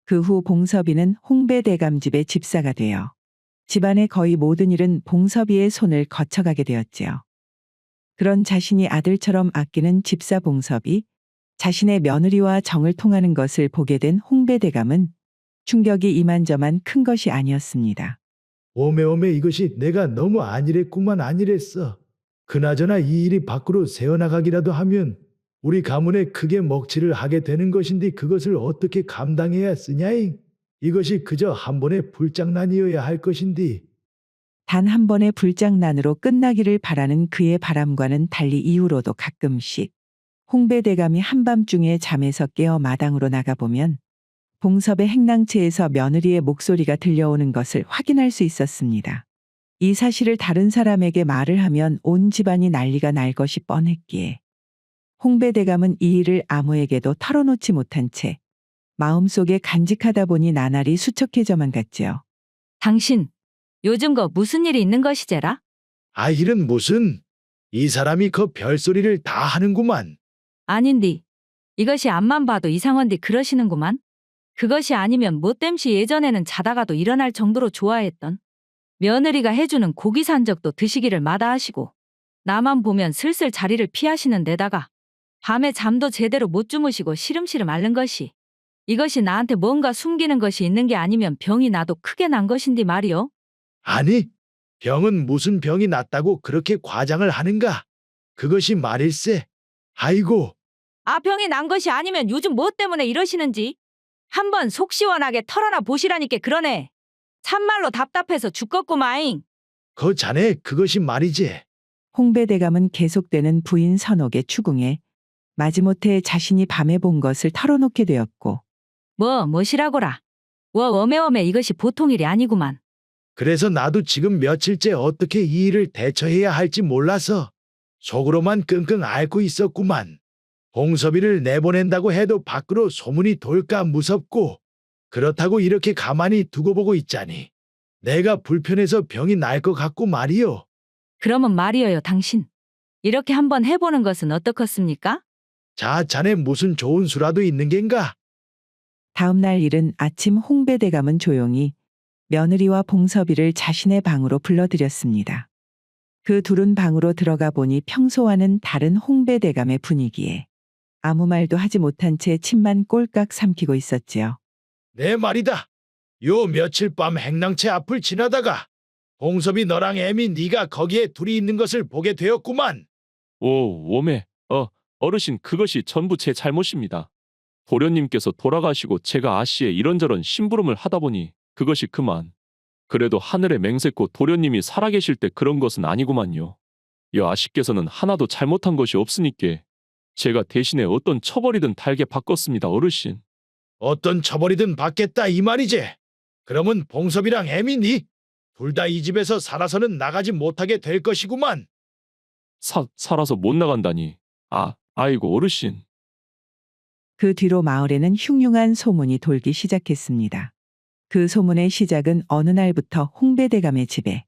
그 후 봉섭이는 홍배대감 집의 집사가 되어 집안의 거의 모든 일은 봉섭이의 손을 거쳐가게 되었지요. 그런 자신이 아들처럼 아끼는 집사 봉섭이 자신의 며느리와 정을 통하는 것을 보게 된 홍배대감은 충격이 이만저만 큰 것이 아니었습니다.
오메오메 이것이 내가 너무 안일했구만 안일했어. 그나저나 이 일이 밖으로 새어나가기라도 하면 우리 가문에 크게 먹칠을 하게 되는 것인데 그것을 어떻게 감당해야 쓰냐잉. 이것이 그저 한 번의 불장난이어야 할 것인데.
단 한 번의 불장난으로 끝나기를 바라는 그의 바람과는 달리 이후로도 가끔씩 홍배대감이 한밤중에 잠에서 깨어 마당으로 나가보면 봉섭의 행랑채에서 며느리의 목소리가 들려오는 것을 확인할 수 있었습니다. 이 사실을 다른 사람에게 말을 하면 온 집안이 난리가 날 것이 뻔했기에 홍배대감은 이 일을 아무에게도 털어놓지 못한 채 마음속에 간직하다 보니 나날이 수척해져만 갔지요.
당신, 요즘 거 무슨 일이 있는 것이제라?
아 일은 무슨. 이 사람이 그 별소리를 다 하는구만.
아닌디. 이것이 앞만 봐도 이상한디 그러시는구만. 그것이 아니면 못됨시 예전에는 자다가도 일어날 정도로 좋아했던 며느리가 해주는 고기 산적도 드시기를 마다하시고 나만 보면 슬슬 자리를 피하시는 데다가 밤에 잠도 제대로 못 주무시고 시름시름 앓는 것이 이것이 나한테 뭔가 숨기는 것이 있는 게 아니면 병이 나도 크게 난 것인디 말이요.
아니 병은 무슨 병이 났다고 그렇게 과장을 하는가. 그것이 말일세. 아이고.
아 병이 난 것이 아니면 요즘 뭐 때문에 이러시는지 한번 속 시원하게 털어나 보시라니까 그러네. 참말로 답답해서 죽겠구마잉.
그 자네 그것이 말이지.
홍배대감은 계속되는 부인 선옥의 추궁에 마지못해 자신이 밤에 본 것을 털어놓게 되었고
뭐시라고라. 어메어메 이것이 보통 일이 아니구만.
그래서 나도 지금 며칠째 어떻게 이 일을 대처해야 할지 몰라서 속으로만 끙끙 앓고 있었구만. 봉섭이를 내보낸다고 해도 밖으로 소문이 돌까 무섭고 그렇다고 이렇게 가만히 두고 보고 있자니 내가 불편해서 병이 날 것 같고 말이요.
그러면 말이여요 당신. 이렇게 한번 해보는 것은 어떻겠습니까?
자, 자네 무슨 좋은 수라도 있는 겐가?
다음 날 이른 아침 홍배대감은 조용히 며느리와 봉섭이를 자신의 방으로 불러들였습니다. 그 둘은 방으로 들어가 보니 평소와는 다른 홍배대감의 분위기에 아무 말도 하지 못한 채 침만 꼴깍 삼키고 있었지요.
내 말이다. 요 며칠 밤 행랑채 앞을 지나다가 봉섭이 너랑 애미 네가 거기에 둘이 있는 것을 보게 되었구만.
오, 오메. 어르신, 그것이 전부 제 잘못입니다. 도련님께서 돌아가시고 제가 아씨에 이런저런 심부름을 하다 보니 그것이 그만. 그래도 하늘에 맹세코 도련님이 살아계실 때 그런 것은 아니구만요. 여 아씨께서는 하나도 잘못한 것이 없으니께 제가 대신에 어떤 처벌이든 달게 바꿨습니다, 어르신.
어떤 처벌이든 받겠다 이 말이지. 그러면 봉섭이랑 애미니 둘 다 이 집에서 살아서는 나가지 못하게 될 것이구만.
살아서 못 나간다니. 아이고 어르신.
그 뒤로 마을에는 흉흉한 소문이 돌기 시작했습니다. 그 소문의 시작은 어느 날부터 홍배대감의 집에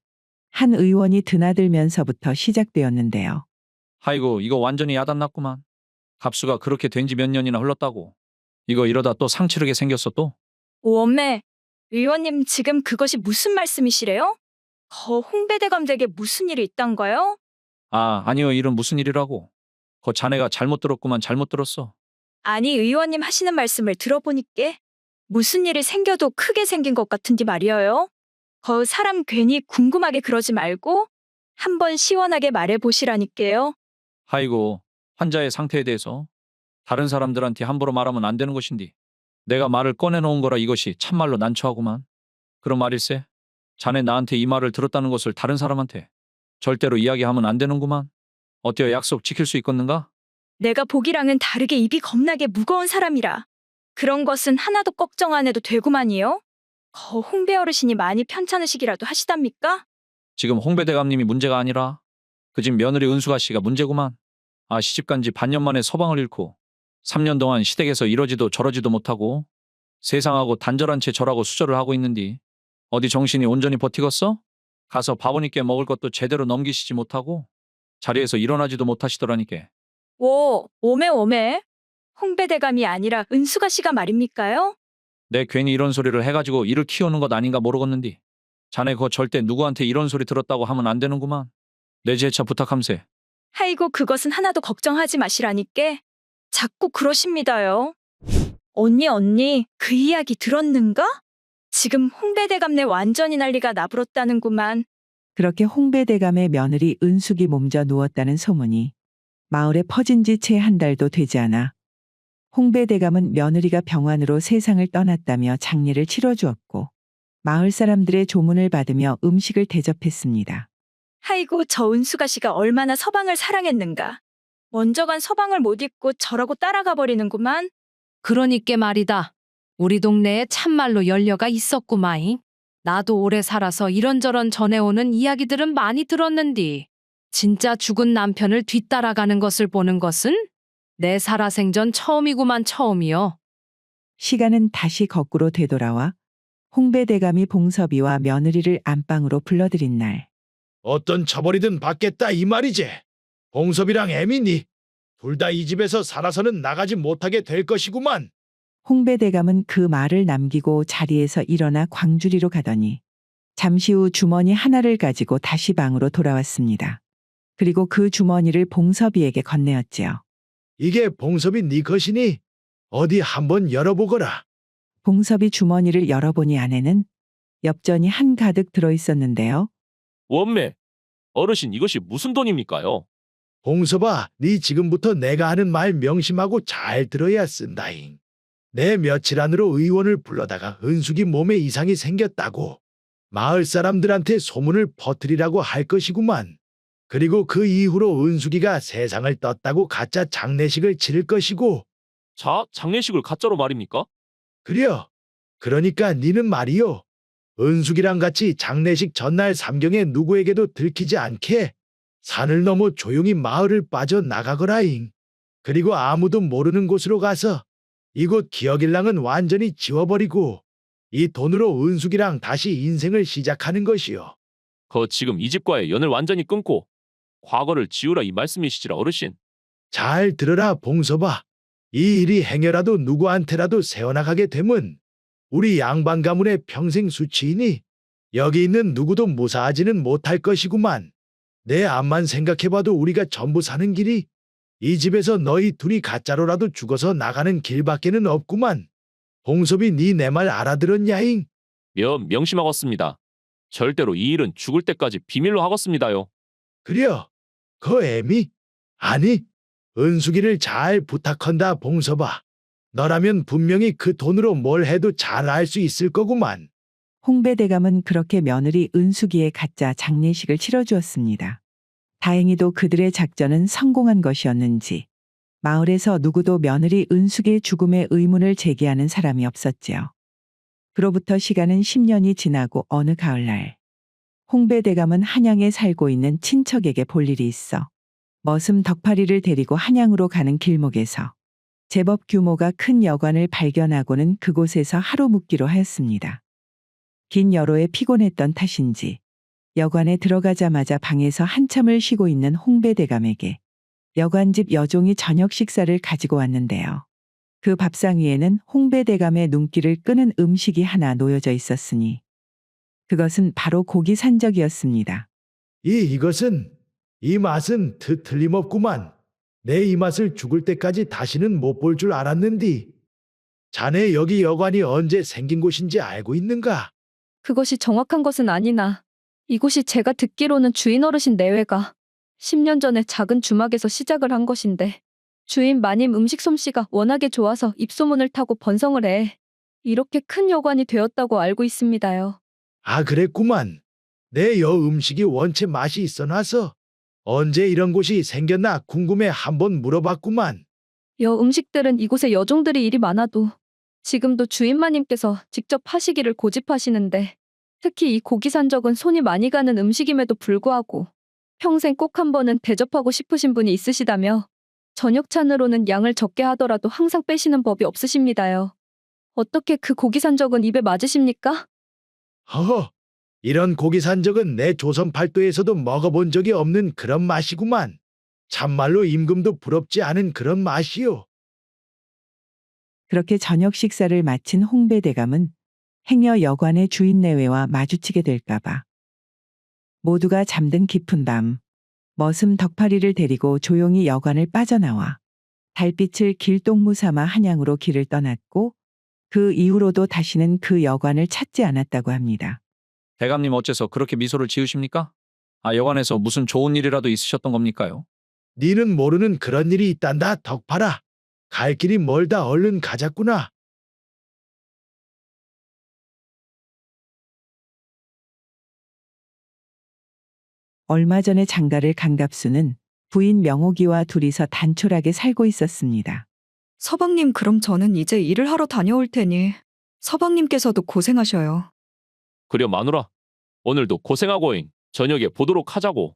한 의원이 드나들면서부터 시작되었는데요.
아이고 이거 완전히 야단났구만. 갑수가 그렇게 된 지 몇 년이나 흘렀다고. 이거 이러다 또 상치르게 생겼어 또.
오엄매, 의원님 지금 그것이 무슨 말씀이시래요? 홍배대감 댁에 무슨 일이 있단가요?
아니요 일은 무슨 일이라고. 거 자네가 잘못 들었구만. 잘못 들었어.
아니 의원님 하시는 말씀을 들어보니께 무슨 일이 생겨도 크게 생긴 것 같은데 말이에요. 사람 괜히 궁금하게 그러지 말고 한번 시원하게 말해보시라니까요.
아이고 환자의 상태에 대해서 다른 사람들한테 함부로 말하면 안 되는 것인디. 내가 말을 꺼내놓은 거라 이것이 참말로 난처하구만. 그런 말일세. 자네 나한테 이 말을 들었다는 것을 다른 사람한테 절대로 이야기하면 안 되는구만. 어때요? 약속 지킬 수 있겠는가?
내가 보기랑은 다르게 입이 겁나게 무거운 사람이라 그런 것은 하나도 걱정 안 해도 되구만이요. 홍배 어르신이 많이 편찮으시기라도 하시답니까?
지금 홍배 대감님이 문제가 아니라 그 집 며느리 은수가 씨가 문제구만. 시집간 지 반년 만에 서방을 잃고 3년 동안 시댁에서 이러지도 저러지도 못하고 세상하고 단절한 채 절하고 수절을 하고 있는디 어디 정신이 온전히 버티겠어? 가서 바보니께 먹을 것도 제대로 넘기시지 못하고 자리에서 일어나지도 못하시더라니께.
오메. 홍배 대감이 아니라 은수가 씨가 말입니까요?
내 괜히 이런 소리를 해가지고 이를 키우는 것 아닌가 모르겠는디. 자네 그거 절대 누구한테 이런 소리 들었다고 하면 안 되는구만. 내 재차 부탁함세.
아이고 그것은 하나도 걱정하지 마시라니께. 자꾸 그러십니다요. 언니 그 이야기 들었는가? 지금 홍배 대감네 완전히 난리가 나불었다는구만.
그렇게 홍배 대감의 며느리 은숙이 몸져 누웠다는 소문이 마을에 퍼진 지 채 한 달도 되지 않아 홍배 대감은 며느리가 병환으로 세상을 떠났다며 장례를 치러주었고 마을 사람들의 조문을 받으며 음식을 대접했습니다.
아이고 저 은수가 씨가 얼마나 서방을 사랑했는가. 먼저 간 서방을 못 잊고 저러고 따라가 버리는구만.
그러니께 말이다. 우리 동네에 참말로 연려가 있었구마잉. 나도 오래 살아서 이런저런 전해오는 이야기들은 많이 들었는디. 진짜 죽은 남편을 뒤따라가는 것을 보는 것은 내 살아생전 처음이구만 처음이요.
시간은 다시 거꾸로 되돌아와 홍배 대감이 봉섭이와 며느리를 안방으로 불러들인 날.
어떤 처벌이든 받겠다 이 말이지. 봉섭이랑 애미니 둘 다 이 집에서 살아서는 나가지 못하게 될 것이구만.
홍배 대감은 그 말을 남기고 자리에서 일어나 광주리로 가더니 잠시 후 주머니 하나를 가지고 다시 방으로 돌아왔습니다. 그리고 그 주머니를 봉섭이에게 건네었지요.
이게 봉섭이 네 것이니 어디 한번 열어보거라.
봉섭이 주머니를 열어보니 안에는 엽전이 한가득 들어있었는데요.
원매, 어르신 이것이 무슨 돈입니까요?
봉섭아, 네 지금부터 내가 하는 말 명심하고 잘 들어야 쓴다잉. 내 며칠 안으로 의원을 불러다가 은숙이 몸에 이상이 생겼다고 마을 사람들한테 소문을 퍼뜨리라고 할 것이구만. 그리고 그 이후로 은숙이가 세상을 떴다고 가짜 장례식을 치를 것이고.
자, 장례식을 가짜로 말입니까?
그려. 그러니까 니는 말이요. 은숙이랑 같이 장례식 전날 삼경에 누구에게도 들키지 않게 산을 넘어 조용히 마을을 빠져나가거라잉. 그리고 아무도 모르는 곳으로 가서 이곳 기억일랑은 완전히 지워버리고 이 돈으로 은숙이랑 다시 인생을 시작하는 것이요.
지금 이 집과의 연을 완전히 끊고 과거를 지우라 이 말씀이시지라 어르신.
잘 들어라 봉섭아. 이 일이 행여라도 누구한테라도 새어나가게 되면 우리 양반 가문의 평생 수치이니 여기 있는 누구도 무사하지는 못할 것이구만. 내 앞만 생각해봐도 우리가 전부 사는 길이 이 집에서 너희 둘이 가짜로라도 죽어서 나가는 길밖에는 없구만. 봉섭이 네 내 말 알아들었냐잉?
명심하겠습니다. 절대로 이 일은 죽을 때까지 비밀로 하겠습니다요.
그려. 그 애미? 아니, 은숙이를 잘 부탁한다 봉섭아. 너라면 분명히 그 돈으로 뭘 해도 잘 알 수 있을 거구만.
홍배 대감은 그렇게 며느리 은숙이의 가짜 장례식을 치러주었습니다. 다행히도 그들의 작전은 성공한 것이었는지 마을에서 누구도 며느리 은숙의 죽음의 의문을 제기하는 사람이 없었지요. 그로부터 시간은 10년이 지나고 어느 가을날 홍배 대감은 한양에 살고 있는 친척에게 볼 일이 있어 머슴 덕파리를 데리고 한양으로 가는 길목에서 제법 규모가 큰 여관을 발견하고는 그곳에서 하루 묵기로 하였습니다. 긴 여로에 피곤했던 탓인지 여관에 들어가자마자 방에서 한참을 쉬고 있는 홍배 대감에게 여관집 여종이 저녁 식사를 가지고 왔는데요. 그 밥상 위에는 홍배 대감의 눈길을 끄는 음식이 하나 놓여져 있었으니 그것은 바로 고기 산적이었습니다.
이것은 이 맛은 틀림없구만. 내 이 맛을 죽을 때까지 다시는 못 볼 줄 알았는디. 자네 여기 여관이 언제 생긴 곳인지 알고 있는가?
그것이 정확한 것은 아니나 이곳이 제가 듣기로는 주인 어르신 내외가 10년 전에 작은 주막에서 시작을 한 것인데 주인 마님 음식 솜씨가 워낙에 좋아서 입소문을 타고 번성을 해 이렇게 큰 여관이 되었다고 알고 있습니다요.
아, 그랬구만. 내 여 음식이 원체 맛이 있어놔서 언제 이런 곳이 생겼나 궁금해 한번 물어봤구만.
여 음식들은 이곳에 여종들이 일이 많아도 지금도 주인 마님께서 직접 하시기를 고집하시는데 특히 이 고기산적은 손이 많이 가는 음식임에도 불구하고 평생 꼭 한 번은 대접하고 싶으신 분이 있으시다며 저녁찬으로는 양을 적게 하더라도 항상 빼시는 법이 없으십니다요. 어떻게 그 고기산적은 입에 맞으십니까?
허허, 이런 고기 산적은 내 조선 팔도에서도 먹어본 적이 없는 그런 맛이구만. 참말로 임금도 부럽지 않은 그런 맛이요.
그렇게 저녁 식사를 마친 홍배대감은 행여 여관의 주인 내외와 마주치게 될까봐 모두가 잠든 깊은 밤 머슴 덕파리를 데리고 조용히 여관을 빠져나와 달빛을 길동무 삼아 한양으로 길을 떠났고 그 이후로도 다시는 그 여관을 찾지 않았다고 합니다.
대감님 어째서 그렇게 미소를 지으십니까? 아, 여관에서 무슨 좋은 일이라도 있으셨던 겁니까요?
니는 모르는 그런 일이 있단다, 덕파라. 갈 길이 멀다, 얼른 가자꾸나.
얼마 전에 장가를 간 갑수는 부인 명옥이와 둘이서 단촐하게 살고 있었습니다.
서방님, 그럼 저는 이제 일을 하러 다녀올 테니 서방님께서도 고생하셔요.
그려 마누라. 오늘도 고생하고잉. 저녁에 보도록 하자고.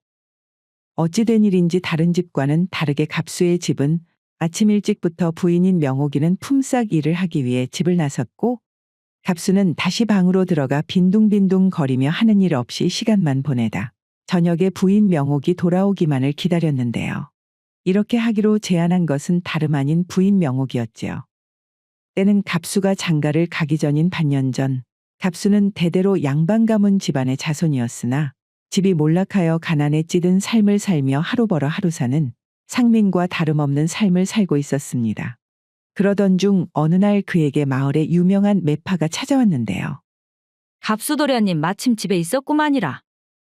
어찌된 일인지 다른 집과는 다르게 갑수의 집은 아침 일찍부터 부인인 명옥이는 품삯 일을 하기 위해 집을 나섰고 갑수는 다시 방으로 들어가 빈둥빈둥 거리며 하는 일 없이 시간만 보내다 저녁에 부인 명옥이 돌아오기만을 기다렸는데요. 이렇게 하기로 제안한 것은 다름 아닌 부인 명옥이었지요. 때는 갑수가 장가를 가기 전인 반년 전 갑수는 대대로 양반 가문 집안의 자손이었으나 집이 몰락하여 가난에 찌든 삶을 살며 하루 벌어 하루 사는 상민과 다름없는 삶을 살고 있었습니다. 그러던 중 어느 날 그에게 마을에 유명한 매파가 찾아왔는데요.
갑수도련님 마침 집에 있었구만이라.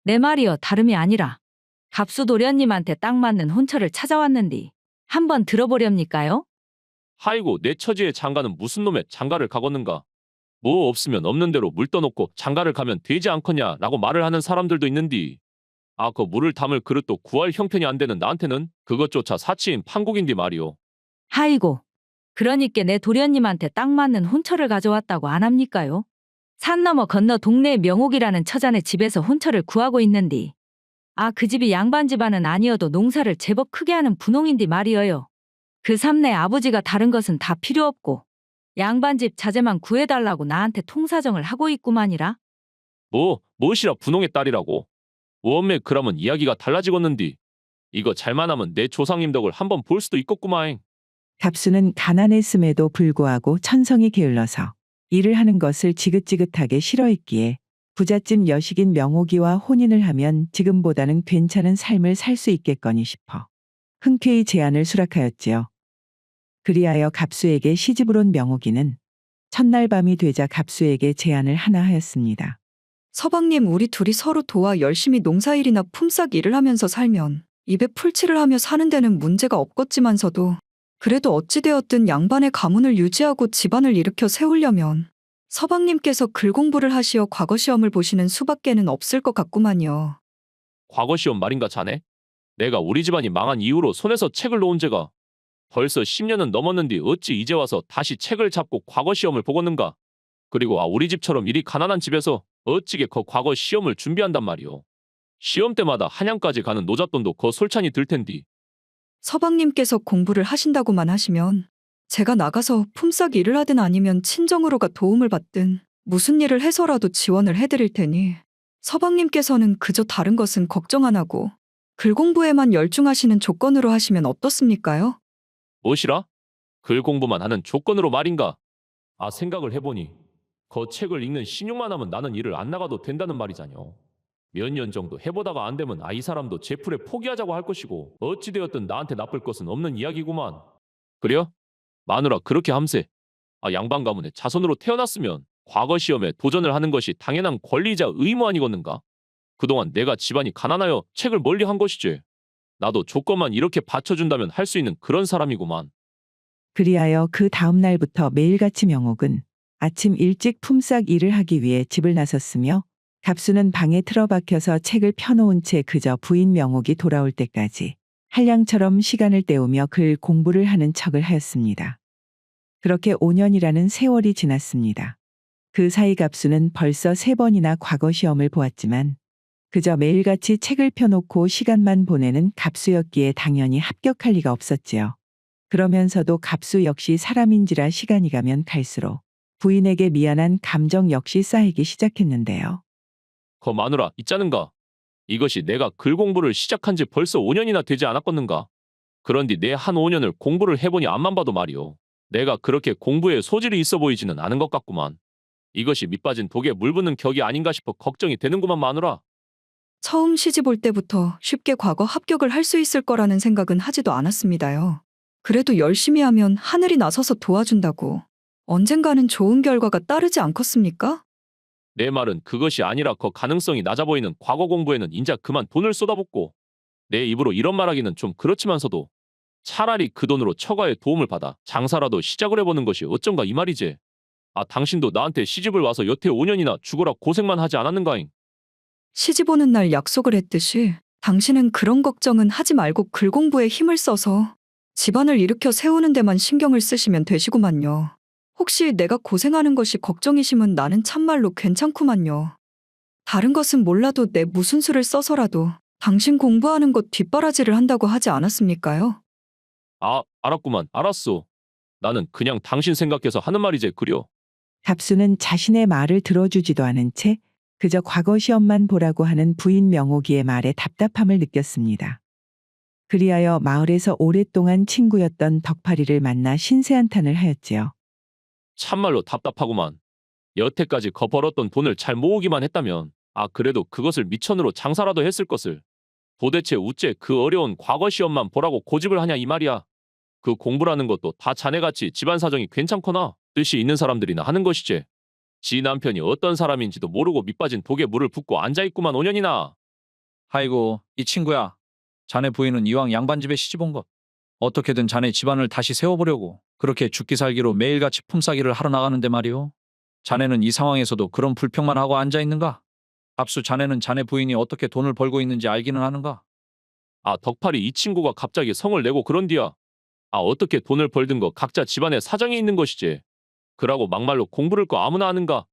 내 말이여 다름이 아니라 갑수도련님한테 딱 맞는 혼처를 찾아왔는디 한번 들어보렵니까요?
하이고 내 처지의 장가는 무슨 놈의 장가를 가겠는가. 뭐 없으면 없는 대로 물 떠놓고 장가를 가면 되지 않겠냐라고 말을 하는 사람들도 있는디. 아, 그 물을 담을 그릇도 구할 형편이 안 되는 나한테는 그것조차 사치인 판국인디 말이오.
하이고, 그러니께 내 도련님한테 딱 맞는 혼처를 가져왔다고 안 합니까요? 산 넘어 건너 동네의 명옥이라는 처자네 집에서 혼처를 구하고 있는디. 아, 그 집이 양반 집안은 아니어도 농사를 제법 크게 하는 분홍인디 말이어요. 그 삼내 아버지가 다른 것은 다 필요 없고 양반집 자재만 구해달라고 나한테 통사정을 하고 있구만이라.
무엇이라 분홍의 딸이라고. 원매 그러면 이야기가 달라지겠는디. 이거 잘만 하면 내 조상님 덕을 한번 볼 수도 있겠구마잉.
갑수는 가난했음에도 불구하고 천성이 게을러서 일을 하는 것을 지긋지긋하게 싫어했기에 부잣집 여식인 명옥이와 혼인을 하면 지금보다는 괜찮은 삶을 살 수 있겠거니 싶어 흔쾌히 제안을 수락하였지요. 그리하여 갑수에게 시집을 온 명옥이는 첫날 밤이 되자 갑수에게 제안을 하나 하였습니다.
서방님, 우리 둘이 서로 도와 열심히 농사일이나 품삯 일을 하면서 살면 입에 풀칠을 하며 사는 데는 문제가 없겠지만서도 그래도 어찌되었든 양반의 가문을 유지하고 집안을 일으켜 세우려면 서방님께서 글 공부를 하시어 과거 시험을 보시는 수밖에는 없을 것 같구만요.
과거 시험 말인가 자네? 내가 우리 집안이 망한 이후로 손에서 책을 놓은 지가 벌써 10년은 넘었는데 어찌 이제 와서 다시 책을 잡고 과거 시험을 보겠는가? 그리고 우리 집처럼 이리 가난한 집에서 어찌게 그 과거 시험을 준비한단 말이오. 시험 때마다 한양까지 가는 노잣돈도 그 솔찬히 들 텐디.
서방님께서 공부를 하신다고만 하시면 제가 나가서 품삯 일을 하든 아니면 친정으로가 도움을 받든 무슨 일을 해서라도 지원을 해드릴 테니 서방님께서는 그저 다른 것은 걱정 안 하고 글 공부에만 열중하시는 조건으로 하시면 어떻습니까요?
무엇이라? 글 공부만 하는 조건으로 말인가? 아, 생각을 해보니 그 책을 읽는 신용만 하면 나는 일을 안 나가도 된다는 말이잖여. 몇 년 정도 해보다가 안 되면 이 사람도 제풀에 포기하자고 할 것이고 어찌되었든 나한테 나쁠 것은 없는 이야기구만. 그래요? 마누라 그렇게 함세. 양반 가문의 자손으로 태어났으면 과거 시험에 도전을 하는 것이 당연한 권리이자 의무 아니겠는가? 그동안 내가 집안이 가난하여 책을 멀리 한 것이지. 나도 조건만 이렇게 받쳐준다면 할 수 있는 그런 사람이구만.
그리하여 그 다음 날부터 매일같이 명옥은 아침 일찍 품삯 일을 하기 위해 집을 나섰으며 갑수는 방에 틀어박혀서 책을 펴놓은 채 그저 부인 명옥이 돌아올 때까지 한량처럼 시간을 때우며 글 공부를 하는 척을 하였습니다. 그렇게 5년이라는 세월이 지났습니다. 그 사이 갑수는 벌써 3번이나 과거 시험을 보았지만 그저 매일같이 책을 펴놓고 시간만 보내는 갑수였기에 당연히 합격할 리가 없었지요. 그러면서도 갑수 역시 사람인지라 시간이 가면 갈수록 부인에게 미안한 감정 역시 쌓이기 시작했는데요.
거 마누라 있자는가? 이것이 내가 글 공부를 시작한 지 벌써 5년이나 되지 않았겠는가? 그런디 내 한 5년을 공부를 해보니 앞만 봐도 말이오. 내가 그렇게 공부에 소질이 있어 보이지는 않은 것 같구만. 이것이 밑빠진 독에 물 붓는 격이 아닌가 싶어 걱정이 되는구만 마누라.
처음 시집 올 때부터 쉽게 과거 합격을 할 수 있을 거라는 생각은 하지도 않았습니다요. 그래도 열심히 하면 하늘이 나서서 도와준다고 언젠가는 좋은 결과가 따르지 않겠습니까?
내 말은 그것이 아니라 그 가능성이 낮아 보이는 과거 공부에는 인자 그만 돈을 쏟아붓고 내 입으로 이런 말하기는 좀 그렇지만서도 차라리 그 돈으로 처가의 도움을 받아 장사라도 시작을 해보는 것이 어쩐가 이 말이지. 아 당신도 나한테 시집을 와서 여태 5년이나 죽어라 고생만 하지 않았는가잉?
시집 오는 날 약속을 했듯이 당신은 그런 걱정은 하지 말고 글 공부에 힘을 써서 집안을 일으켜 세우는 데만 신경을 쓰시면 되시구만요. 혹시 내가 고생하는 것이 걱정이시면 나는 참말로 괜찮구만요. 다른 것은 몰라도 내 무슨 수를 써서라도 당신 공부하는 것 뒷바라지를 한다고 하지 않았습니까요?
아 알았구만 알았소. 나는 그냥 당신 생각해서 하는 말이지 그려.
갑수는 자신의 말을 들어주지도 않은 채 그저 과거 시험만 보라고 하는 부인 명옥이의 말에 답답함을 느꼈습니다. 그리하여 마을에서 오랫동안 친구였던 덕파리를 만나 신세한탄을 하였지요.
참말로 답답하구만. 여태까지 거 벌었던 돈을 잘 모으기만 했다면 그래도 그것을 미천으로 장사라도 했을 것을. 도대체 우째 그 어려운 과거 시험만 보라고 고집을 하냐 이 말이야. 그 공부라는 것도 다 자네같이 집안 사정이 괜찮거나 뜻이 있는 사람들이나 하는 것이지. 지 남편이 어떤 사람인지도 모르고 밑빠진 독에 물을 붓고 앉아있구만 5년이나.
아이고, 이 친구야. 자네 부인은 이왕 양반집에 시집 온 것. 어떻게든 자네 집안을 다시 세워보려고 그렇게 죽기 살기로 매일같이 품삯일을 하러 나가는데 말이오. 자네는 이 상황에서도 그런 불평만 하고 앉아있는가? 갑수 자네는 자네 부인이 어떻게 돈을 벌고 있는지 알기는 하는가?
덕팔이 이 친구가 갑자기 성을 내고 그런디야. 어떻게 돈을 벌든 거 각자 집안에 사정이 있는 것이지. 그러고 막말로 공부를 거 아무나 하는가?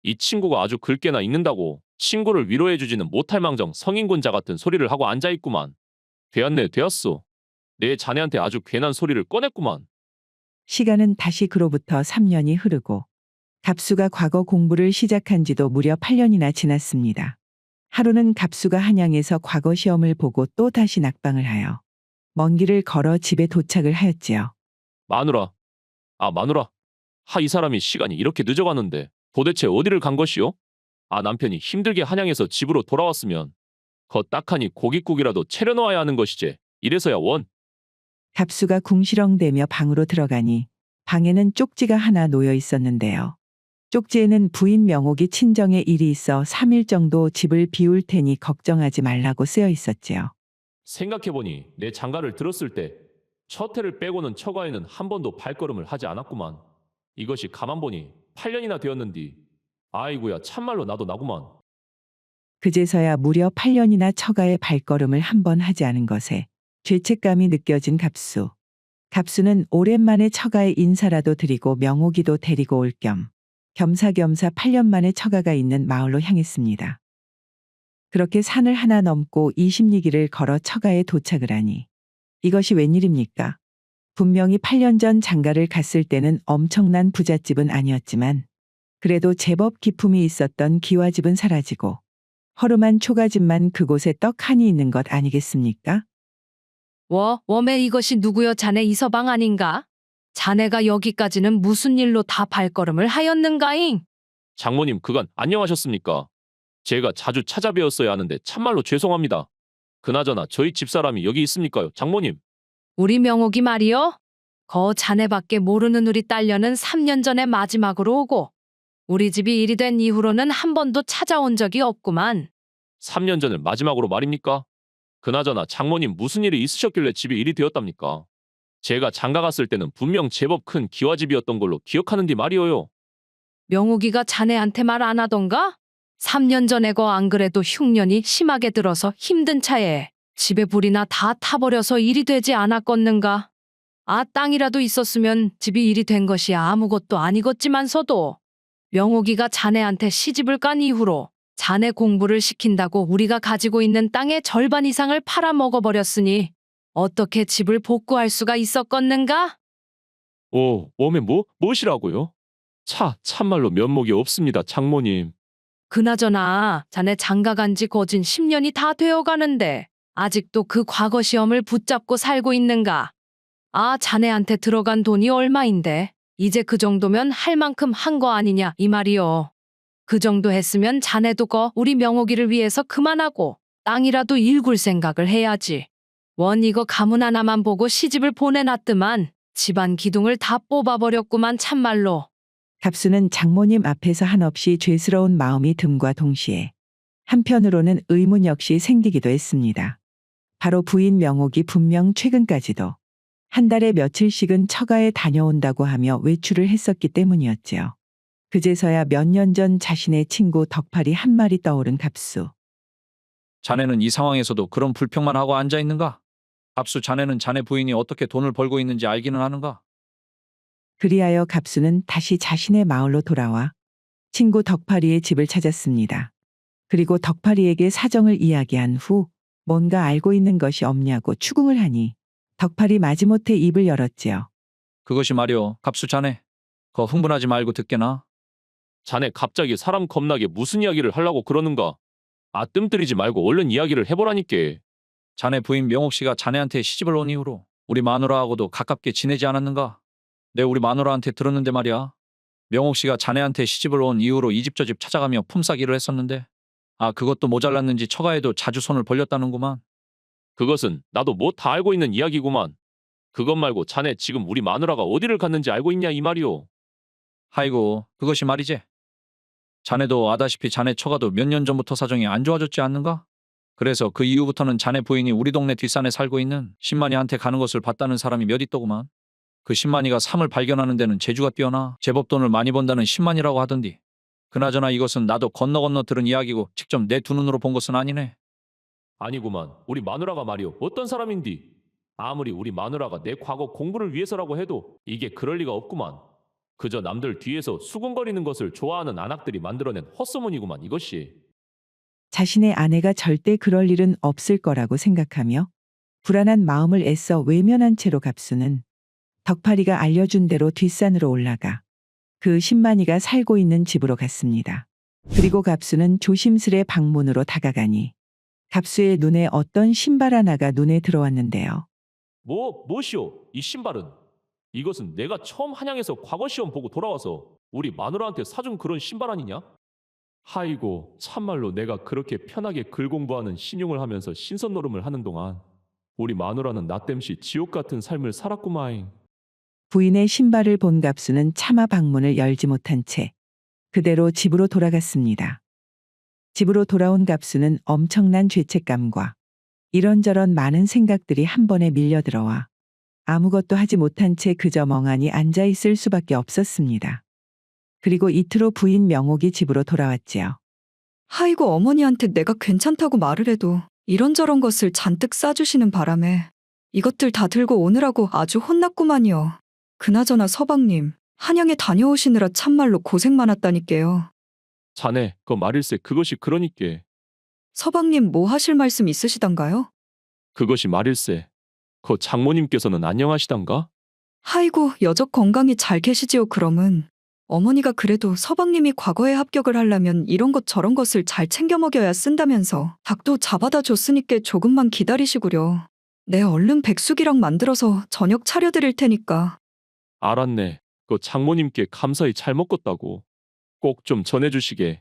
이 친구가 아주 긁게나 읽는다고 친구를 위로해주지는 못할 망정 성인군자 같은 소리를 하고 앉아있구만. 되었네 되었소. 내 자네한테 아주 괜한 소리를 꺼냈구만.
시간은 다시 그로부터 3년이 흐르고 갑수가 과거 공부를 시작한 지도 무려 8년이나 지났습니다. 하루는 갑수가 한양에서 과거 시험을 보고 또 다시 낙방을 하여 먼 길을 걸어 집에 도착을 하였지요.
마누라. 마누라. 이 사람이 시간이 이렇게 늦어가는데 도대체 어디를 간 것이오? 남편이 힘들게 한양에서 집으로 돌아왔으면 거 딱하니 고깃국이라도 차려놓아야 하는 것이지. 이래서야 원.
갑수가 궁시렁대며 방으로 들어가니 방에는 쪽지가 하나 놓여 있었는데요. 쪽지에는 부인 명옥이 친정에 일이 있어 3일 정도 집을 비울 테니 걱정하지 말라고 쓰여 있었지요.
생각해보니 내 장가를 들었을 때 첫 해를 빼고는 처가에는 한 번도 발걸음을 하지 않았구만. 이것이 가만 보니 8년이나 되었는디. 아이고야 참말로 나도 나구만.
그제서야 무려 8년이나 처가에 발걸음을 한 번 하지 않은 것에 죄책감이 느껴진 갑수. 갑수는 오랜만에 처가에 인사라도 드리고 명옥이도 데리고 올 겸 겸사겸사 8년 만에 처가가 있는 마을로 향했습니다. 그렇게 산을 하나 넘고 20리기를 걸어 처가에 도착을 하니 이것이 웬일입니까? 분명히 8년 전 장가를 갔을 때는 엄청난 부잣집은 아니었지만 그래도 제법 기품이 있었던 기와집은 사라지고 허름한 초가집만 그곳에 떡하니 있는 것 아니겠습니까?
웜에 이것이 누구여 자네 이서방 아닌가? 자네가 여기까지는 무슨 일로 다 발걸음을 하였는가잉?
장모님 그간 안녕하셨습니까? 제가 자주 찾아뵈었어야 하는데 참말로 죄송합니다. 그나저나 저희 집사람이 여기 있습니까요, 장모님?
우리 명옥이 말이여? 거 자네밖에 모르는 우리 딸녀는 3년 전에 마지막으로 오고 우리 집이 일이 된 이후로는 한 번도 찾아온 적이 없구만.
3년 전을 마지막으로 말입니까? 그나저나 장모님 무슨 일이 있으셨길래 집이 이리 되었답니까? 제가 장가 갔을 때는 분명 제법 큰 기와집이었던 걸로 기억하는데 말이오요.
명옥이가 자네한테 말 안 하던가? 3년 전에 거 안 그래도 흉년이 심하게 들어서 힘든 차에 집에 불이나 다 타버려서 일이 되지 않았겠는가? 아, 땅이라도 있었으면 집이 일이 된 것이 아무것도 아니겠지만서도 명옥이가 자네한테 시집을 간 이후로 자네 공부를 시킨다고 우리가 가지고 있는 땅의 절반 이상을 팔아먹어버렸으니 어떻게 집을 복구할 수가 있었겠는가?
오, 몸에 무엇이라고요? 참말로 면목이 없습니다, 장모님.
그나저나 자네 장가 간 지 거진 10년이 다 되어가는데 아직도 그 과거 시험을 붙잡고 살고 있는가? 아, 자네한테 들어간 돈이 얼마인데 이제 그 정도면 할 만큼 한 거 아니냐 이 말이요. 그 정도 했으면 자네도 우리 명옥이를 위해서 그만하고 땅이라도 일굴 생각을 해야지. 원 이거 가문 하나만 보고 시집을 보내놨더만 집안 기둥을 다 뽑아버렸구만 참말로.
갑수는 장모님 앞에서 한없이 죄스러운 마음이 듦과 동시에 한편으로는 의문 역시 생기기도 했습니다. 바로 부인 명옥이 분명 최근까지도 한 달에 며칠씩은 처가에 다녀온다고 하며 외출을 했었기 때문이었지요. 그제서야 몇 년 전 자신의 친구 덕팔이 한 말이 떠오른 갑수.
자네는 이 상황에서도 그런 불평만 하고 앉아 있는가? 갑수, 자네는 자네 부인이 어떻게 돈을 벌고 있는지 알기는 하는가?
그리하여 갑수는 다시 자신의 마을로 돌아와 친구 덕팔이의 집을 찾았습니다. 그리고 덕팔이에게 사정을 이야기한 후 뭔가 알고 있는 것이 없냐고 추궁을 하니 덕팔이 마지못해 입을 열었지요.
그것이 말이오, 갑수 자네. 흥분하지 말고 듣게나.
자네 갑자기 사람 겁나게 무슨 이야기를 하려고 그러는가? 뜸들이지 말고 얼른 이야기를 해보라니께.
자네 부인 명옥 씨가 자네한테 시집을 온 이후로 우리 마누라하고도 가깝게 지내지 않았는가? 내 우리 마누라한테 들었는데 말이야. 명옥 씨가 자네한테 시집을 온 이후로 이 집 저 집 찾아가며 품삯일을 했었는데 그것도 모자랐는지 처가에도 자주 손을 벌렸다는구만.
그것은 나도 뭐 다 알고 있는 이야기구만. 그것 말고 자네 지금 우리 마누라가 어디를 갔는지 알고 있냐 이 말이오.
아이고, 그것이 말이지. 자네도 아다시피 자네 처가도 몇 년 전부터 사정이 안 좋아졌지 않는가? 그래서 그 이후부터는 자네 부인이 우리 동네 뒷산에 살고 있는 신만이한테 가는 것을 봤다는 사람이 몇 있더구만. 그 신만이가 삶을 발견하는 데는 재주가 뛰어나 제법 돈을 많이 번다는 신만이라고 하던디. 그나저나 이것은 나도 건너 들은 이야기고 직접 내 두 눈으로 본 것은 아니네.
아니구만. 우리 마누라가 말이오. 어떤 사람인디? 아무리 우리 마누라가 내 과거 공부를 위해서라고 해도 이게 그럴 리가 없구만. 그저 남들 뒤에서 수군거리는 것을 좋아하는 안악들이 만들어낸 헛소문이구만 이것이.
자신의 아내가 절대 그럴 일은 없을 거라고 생각하며 불안한 마음을 애써 외면한 채로 갑수는 덕팔이가 알려준 대로 뒷산으로 올라가 그 신만이가 살고 있는 집으로 갔습니다. 그리고 갑수는 조심스레 방문으로 다가가니 갑수의 눈에 어떤 신발 하나가 눈에 들어왔는데요.
무엇이오? 이 신발은? 이것은 내가 처음 한양에서 과거 시험 보고 돌아와서 우리 마누라한테 사준 그런 신발 아니냐? 하이고, 참말로 내가 그렇게 편하게 글 공부하는 신용을 하면서 신선 노름을 하는 동안 우리 마누라는 나 땜시 지옥 같은 삶을 살았구마잉.
부인의 신발을 본 갑수는 차마 방문을 열지 못한 채 그대로 집으로 돌아갔습니다. 집으로 돌아온 갑수는 엄청난 죄책감과 이런저런 많은 생각들이 한 번에 밀려들어와 아무것도 하지 못한 채 그저 멍하니 앉아 있을 수밖에 없었습니다. 그리고 이틀 후 부인 명옥이 집으로 돌아왔지요.
아이고, 어머니한테 내가 괜찮다고 말을 해도 이런저런 것을 잔뜩 싸주시는 바람에 이것들 다 들고 오느라고 아주 혼났구만요. 그나저나 서방님, 한양에 다녀오시느라 참말로 고생 많았다니까요.
자네, 그 말일세 그것이 그러니께.
서방님 뭐 하실 말씀 있으시단가요?
그것이 말일세. 그 장모님께서는 안녕하시단가?
아이고, 여적 건강히 잘 계시지요 그럼은. 어머니가 그래도 서방님이 과거에 합격을 하려면 이런 것 저런 것을 잘 챙겨 먹여야 쓴다면서 닭도 잡아다 줬으니까 조금만 기다리시구려. 내 얼른 백숙이랑 만들어서 저녁 차려드릴 테니까.
알았네. 그 장모님께 감사히 잘 먹었다고. 꼭 좀 전해주시게.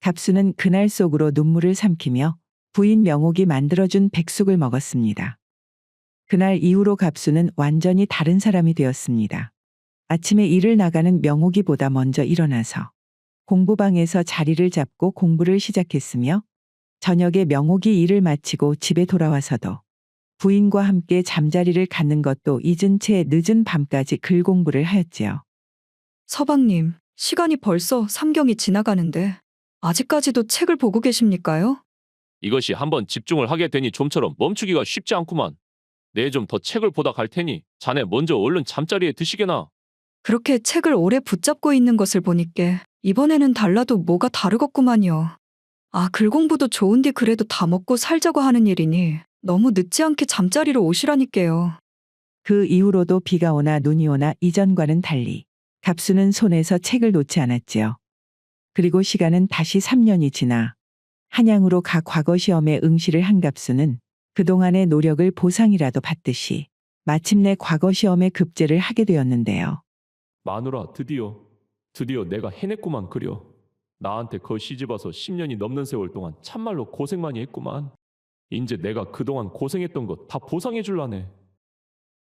갑수는 그날 속으로 눈물을 삼키며 부인 명옥이 만들어준 백숙을 먹었습니다. 그날 이후로 갑수는 완전히 다른 사람이 되었습니다. 아침에 일을 나가는 명옥이보다 먼저 일어나서 공부방에서 자리를 잡고 공부를 시작했으며 저녁에 명옥이 일을 마치고 집에 돌아와서도 부인과 함께 잠자리를 갖는 것도 잊은 채 늦은 밤까지 글 공부를 하였지요.
서방님, 시간이 벌써 삼경이 지나가는데 아직까지도 책을 보고 계십니까요?
이것이 한번 집중을 하게 되니 좀처럼 멈추기가 쉽지 않구만. 내 좀 더 책을 보다 갈 테니 자네 먼저 얼른 잠자리에 드시게나.
그렇게 책을 오래 붙잡고 있는 것을 보니까 이번에는 달라도 뭐가 다르겠구만요. 아, 글 공부도 좋은데 그래도 다 먹고 살자고 하는 일이니 너무 늦지 않게 잠자리로 오시라니까요.
그 이후로도 비가 오나 눈이 오나 이전과는 달리 갑수는 손에서 책을 놓지 않았지요. 그리고 시간은 다시 3년이 지나 한양으로 가 과거 시험에 응시를 한 갑수는 그동안의 노력을 보상이라도 받듯이 마침내 과거 시험에 급제를 하게 되었는데요.
마누라, 드디어 내가 해냈구만 그려. 나한테 거 시집와서 10년이 넘는 세월 동안 참말로 고생 많이 했구만. 이제 내가 그동안 고생했던 것 다 보상해 줄라네.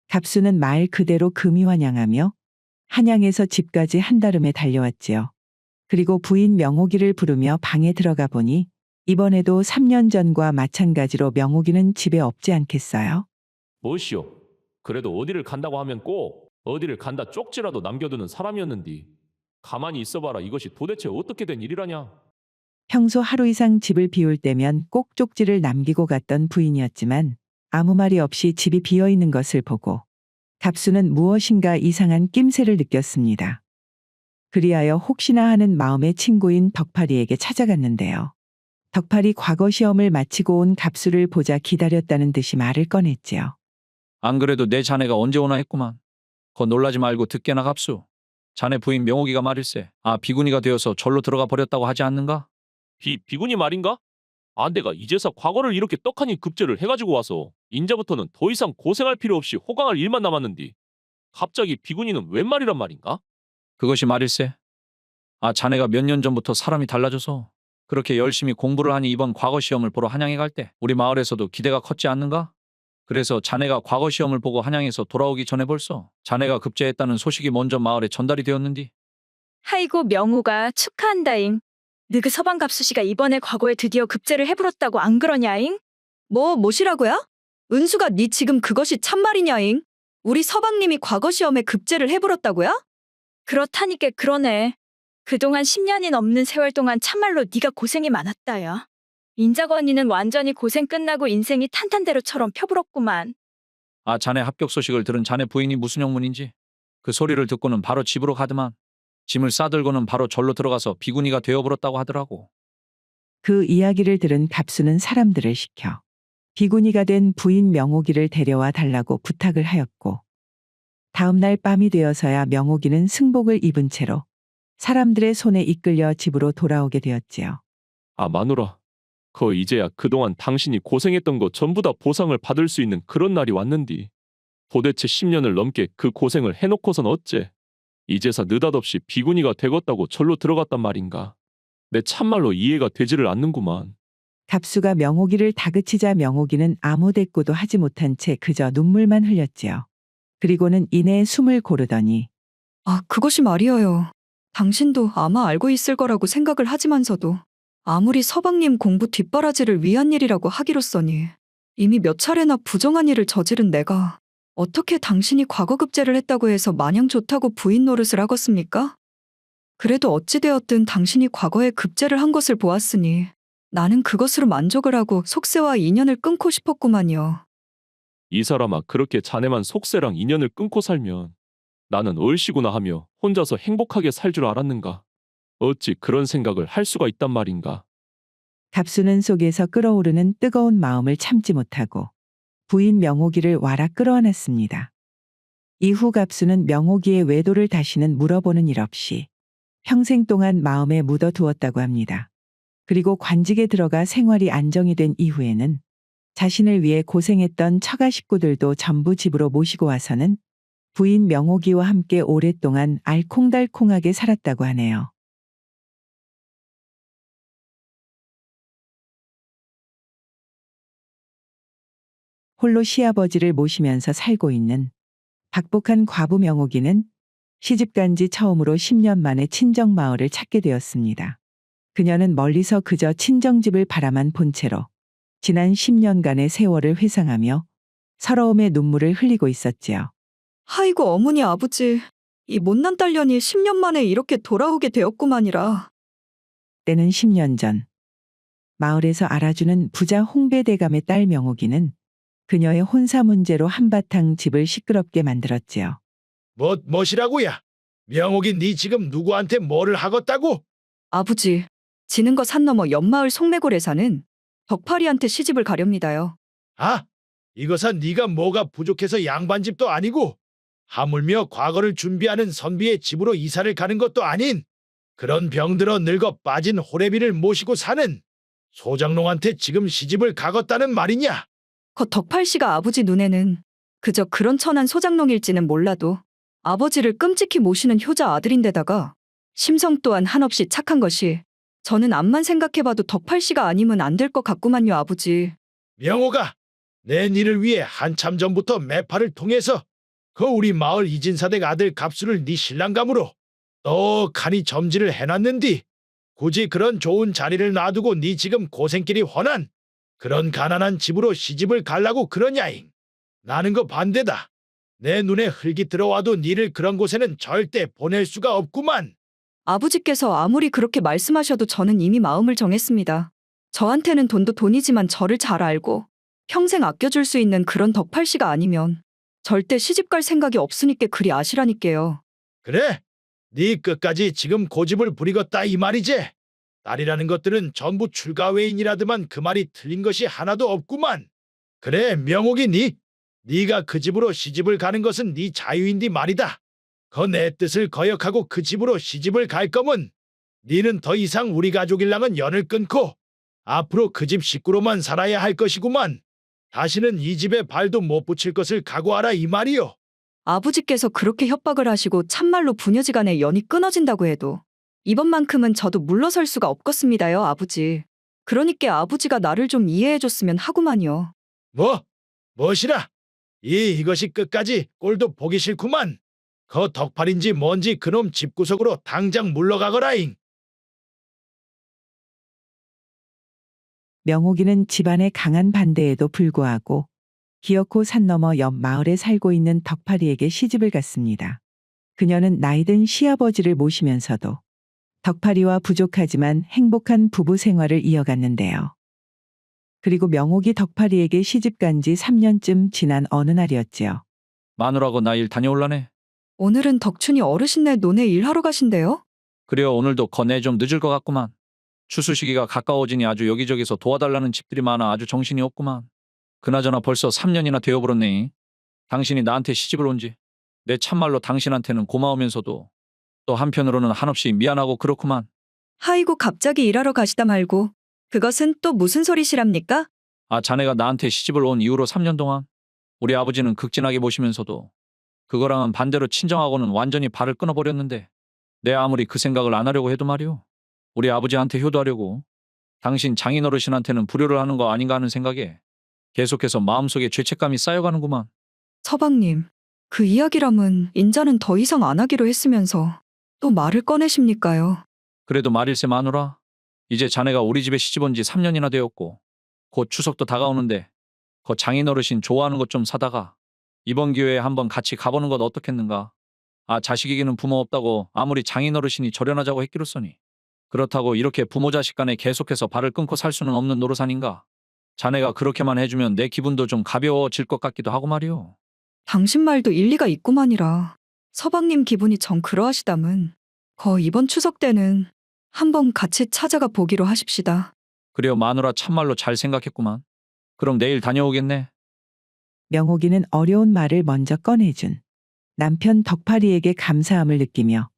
갑수는 말 그대로 금이환양하며 한양에서 집까지 한달음에 달려왔지요. 그리고 부인 명옥이를 부르며 방에 들어가 보니 이번에도 3년 전과 마찬가지로 명옥이는 집에 없지 않겠어요?
뭐시오? 그래도 어디를 간다고 하면 꼭 어디를 간다 쪽지라도 남겨두는 사람이었는디. 가만히 있어봐라. 이것이 도대체 어떻게 된 일이라냐?
평소 하루 이상 집을 비울 때면 꼭 쪽지를 남기고 갔던 부인이었지만 아무 말이 없이 집이 비어 있는 것을 보고 갑수는 무엇인가 이상한 낌새를 느꼈습니다. 그리하여 혹시나 하는 마음의 친구인 덕팔이에게 찾아갔는데요. 덕팔이 과거 시험을 마치고 온 갑수를 보자 기다렸다는 듯이 말을 꺼냈지요.
안 그래도 내 자네가 언제 오나 했구만. 거 놀라지 말고 듣게나 갑수. 자네 부인 명옥이가 말일세. 아, 비구니가 되어서 절로 들어가 버렸다고 하지 않는가?
비군이 말인가? 아, 내가 이제서 과거를 이렇게 떡하니 급제를 해가지고 와서 인자부터는 더 이상 고생할 필요 없이 호강할 일만 남았는디. 갑자기 비군이는 웬 말이란 말인가?
그것이 말일세. 아, 자네가 몇 년 전부터 사람이 달라져서 그렇게 열심히 공부를 하니 이번 과거 시험을 보러 한양에 갈 때 우리 마을에서도 기대가 컸지 않는가? 그래서 자네가 과거 시험을 보고 한양에서 돌아오기 전에 벌써 자네가 급제했다는 소식이 먼저 마을에 전달이 되었는디.
아이고 명호가 축하한다잉. 느그 서방갑수씨가 이번에 과거에 드디어 급제를 해불었다고 안 그러냐잉?
뭐시라고야? 은수가 네 지금 그것이 참말이냐잉? 우리 서방님이 과거 시험에 급제를 해불었다고야?
그렇다니까 그러네. 그동안 10년이 넘는 세월 동안 참말로 네가 고생이 많았다야. 인자고 언니는 완전히 고생 끝나고 인생이 탄탄대로처럼 펴불었구만.
아, 자네 합격 소식을 들은 자네 부인이 무슨 형문인지 그 소리를 듣고는 바로 집으로 가더만 짐을 싸들고는 바로 절로 들어가서 비구니가 되어버렸다고 하더라고.
그 이야기를 들은 갑수는 사람들을 시켜 비구니가 된 부인 명옥이를 데려와 달라고 부탁을 하였고 다음 날 밤이 되어서야 명옥이는 승복을 입은 채로 사람들의 손에 이끌려 집으로 돌아오게 되었지요.
아, 마누라. 이제야 그동안 당신이 고생했던 거 전부 다 보상을 받을 수 있는 그런 날이 왔는디. 도대체 10년을 넘게 그 고생을 해놓고선 어째 이제서 느닷없이 비구니가 되겠다고 절로 들어갔단 말인가. 내 참말로 이해가 되지를 않는구만.
갑수가 명옥이를 다그치자 명옥이는 아무 대꾸도 하지 못한 채 그저 눈물만 흘렸지요. 그리고는 이내 숨을 고르더니
아, 그것이 말이어요. 당신도 아마 알고 있을 거라고 생각을 하지만서도 아무리 서방님 공부 뒷바라지를 위한 일이라고 하기로써니 이미 몇 차례나 부정한 일을 저지른 내가 어떻게 당신이 과거 급제를 했다고 해서 마냥 좋다고 부인 노릇을 하겠습니까? 그래도 어찌되었든 당신이 과거에 급제를 한 것을 보았으니 나는 그것으로 만족을 하고 속세와 인연을 끊고 싶었구만요.
이 사람아, 그렇게 자네만 속세랑 인연을 끊고 살면 나는 얼씨구나 하며 혼자서 행복하게 살 줄 알았는가. 어찌 그런 생각을 할 수가 있단 말인가.
갑수는 속에서 끓어오르는 뜨거운 마음을 참지 못하고 부인 명옥이를 와라 끌어안았습니다. 이후 갑수는 명옥이의 외도를 다시는 물어보는 일 없이 평생 동안 마음에 묻어두었다고 합니다. 그리고 관직에 들어가 생활이 안정이 된 이후에는 자신을 위해 고생했던 처가 식구들도 전부 집으로 모시고 와서는 부인 명옥이와 함께 오랫동안 알콩달콩하게 살았다고 하네요. 홀로 시아버지를 모시면서 살고 있는 박복한 과부 명옥이는 시집간 지 처음으로 10년 만에 친정 마을을 찾게 되었습니다. 그녀는 멀리서 그저 친정집을 바라만 본 채로 지난 10년간의 세월을 회상하며 서러움의 눈물을 흘리고 있었지요.
아이고 어머니 아버지, 이 못난 딸년이 10년 만에 이렇게 돌아오게 되었구만이라.
때는 10년 전 마을에서 알아주는 부자 홍배대감의 딸 명옥이는 그녀의 혼사 문제로 한바탕 집을 시끄럽게 만들었지요.
뭐시라고야? 명옥이 네 지금 누구한테 뭐를 하겠다고?
아버지, 지는 거 산 넘어 옆마을 송매골에 사는 덕파리한테 시집을 가렵니다요.
아, 이거사 네가 뭐가 부족해서 양반집도 아니고 하물며 과거를 준비하는 선비의 집으로 이사를 가는 것도 아닌 그런 병들어 늙어 빠진 호래비를 모시고 사는 소장농한테 지금 시집을 가겠다는 말이냐?
거 덕팔 씨가 아버지 눈에는 그저 그런 천한 소장농일지는 몰라도 아버지를 끔찍히 모시는 효자 아들인데다가 심성 또한 한없이 착한 것이 저는 암만 생각해봐도 덕팔 씨가 아니면 안 될 것 같구만요, 아버지.
명호가 내 니를 위해 한참 전부터 매파를 통해서 그 우리 마을 이진사댁 아들 갑수를 네 신랑감으로 떡하니 점지를 해놨는디 굳이 그런 좋은 자리를 놔두고 네 지금 고생길이 훤한 그런 가난한 집으로 시집을 갈라고 그러냐잉. 나는 거 반대다. 내 눈에 흙이 들어와도 니를 그런 곳에는 절대 보낼 수가 없구만.
아버지께서 아무리 그렇게 말씀하셔도 저는 이미 마음을 정했습니다. 저한테는 돈도 돈이지만 저를 잘 알고 평생 아껴줄 수 있는 그런 덕팔 씨가 아니면 절대 시집갈 생각이 없으니까 그리 아시라니까요.
그래? 네 끝까지 지금 고집을 부리겠다 이 말이지? 딸이라는 것들은 전부 출가외인이라더만 그 말이 틀린 것이 하나도 없구만. 그래 명옥이 네가 그 집으로 시집을 가는 것은 네 자유인디 말이다. 그 내 뜻을 거역하고 그 집으로 시집을 갈 거면 니는 더 이상 우리 가족일랑은 연을 끊고 앞으로 그 집 식구로만 살아야 할 것이구만. 다시는 이 집에 발도 못 붙일 것을 각오하라 이 말이요.
아버지께서 그렇게 협박을 하시고 참말로 부녀지간에 연이 끊어진다고 해도 이번만큼은 저도 물러설 수가 없겠습니다요, 아버지. 그러니까 아버지가 나를 좀 이해해줬으면 하구만요.
무엇이라? 이것이 끝까지 꼴도 보기 싫구만. 그 덕팔인지 뭔지 그놈 집구석으로 당장 물러가거라잉.
명옥이는 집안의 강한 반대에도 불구하고 기어코 산 너머 옆 마을에 살고 있는 덕파리에게 시집을 갔습니다. 그녀는 나이든 시아버지를 모시면서도 덕파리와 부족하지만 행복한 부부 생활을 이어갔는데요. 그리고 명옥이 덕파리에게 시집간 지 3년쯤 지난 어느 날이었지요.
마누라고 나 일 다녀올라네.
오늘은 덕춘이 어르신네 논에 일하러 가신대요?
그래요, 오늘도 거내 좀 늦을 것 같구만. 추수 시기가 가까워지니 아주 여기저기서 도와달라는 집들이 많아 아주 정신이 없구만. 그나저나 벌써 3년이나 되어버렸네. 당신이 나한테 시집을 온지. 내 참말로 당신한테는 고마우면서도 또 한편으로는 한없이 미안하고 그렇구만.
아이고 갑자기 일하러 가시다 말고 그것은 또 무슨 소리시랍니까?
아, 자네가 나한테 시집을 온 이후로 3년 동안 우리 아버지는 극진하게 모시면서도 그거랑은 반대로 친정하고는 완전히 발을 끊어버렸는데 내 아무리 그 생각을 안 하려고 해도 말이오. 우리 아버지한테 효도하려고 당신 장인어르신한테는 불효를 하는 거 아닌가 하는 생각에 계속해서 마음속에 죄책감이 쌓여가는구만.
서방님, 그 이야기라면 인자는 더 이상 안 하기로 했으면서 또 말을 꺼내십니까요?
그래도 말일세 마누라. 이제 자네가 우리 집에 시집 온 지 3년이나 되었고 곧 추석도 다가오는데 그 장인어르신 좋아하는 것 좀 사다가 이번 기회에 한번 같이 가보는 것 어떻겠는가. 아, 자식에게는 부모 없다고 아무리 장인어르신이 절연하자고 했기로써니 그렇다고 이렇게 부모 자식 간에 계속해서 발을 끊고 살 수는 없는 노릇 아닌가. 자네가 그렇게만 해주면 내 기분도 좀 가벼워질 것 같기도 하고 말이오.
당신 말도 일리가 있구만이라. 서방님 기분이 정 그러하시다면 이번 추석 때는 한번 같이 찾아가 보기로 하십시다.
그래요, 마누라 참말로 잘 생각했구만. 그럼 내일 다녀오겠네.
명옥이는 어려운 말을 먼저 꺼내준 남편 덕파리에게 감사함을 느끼며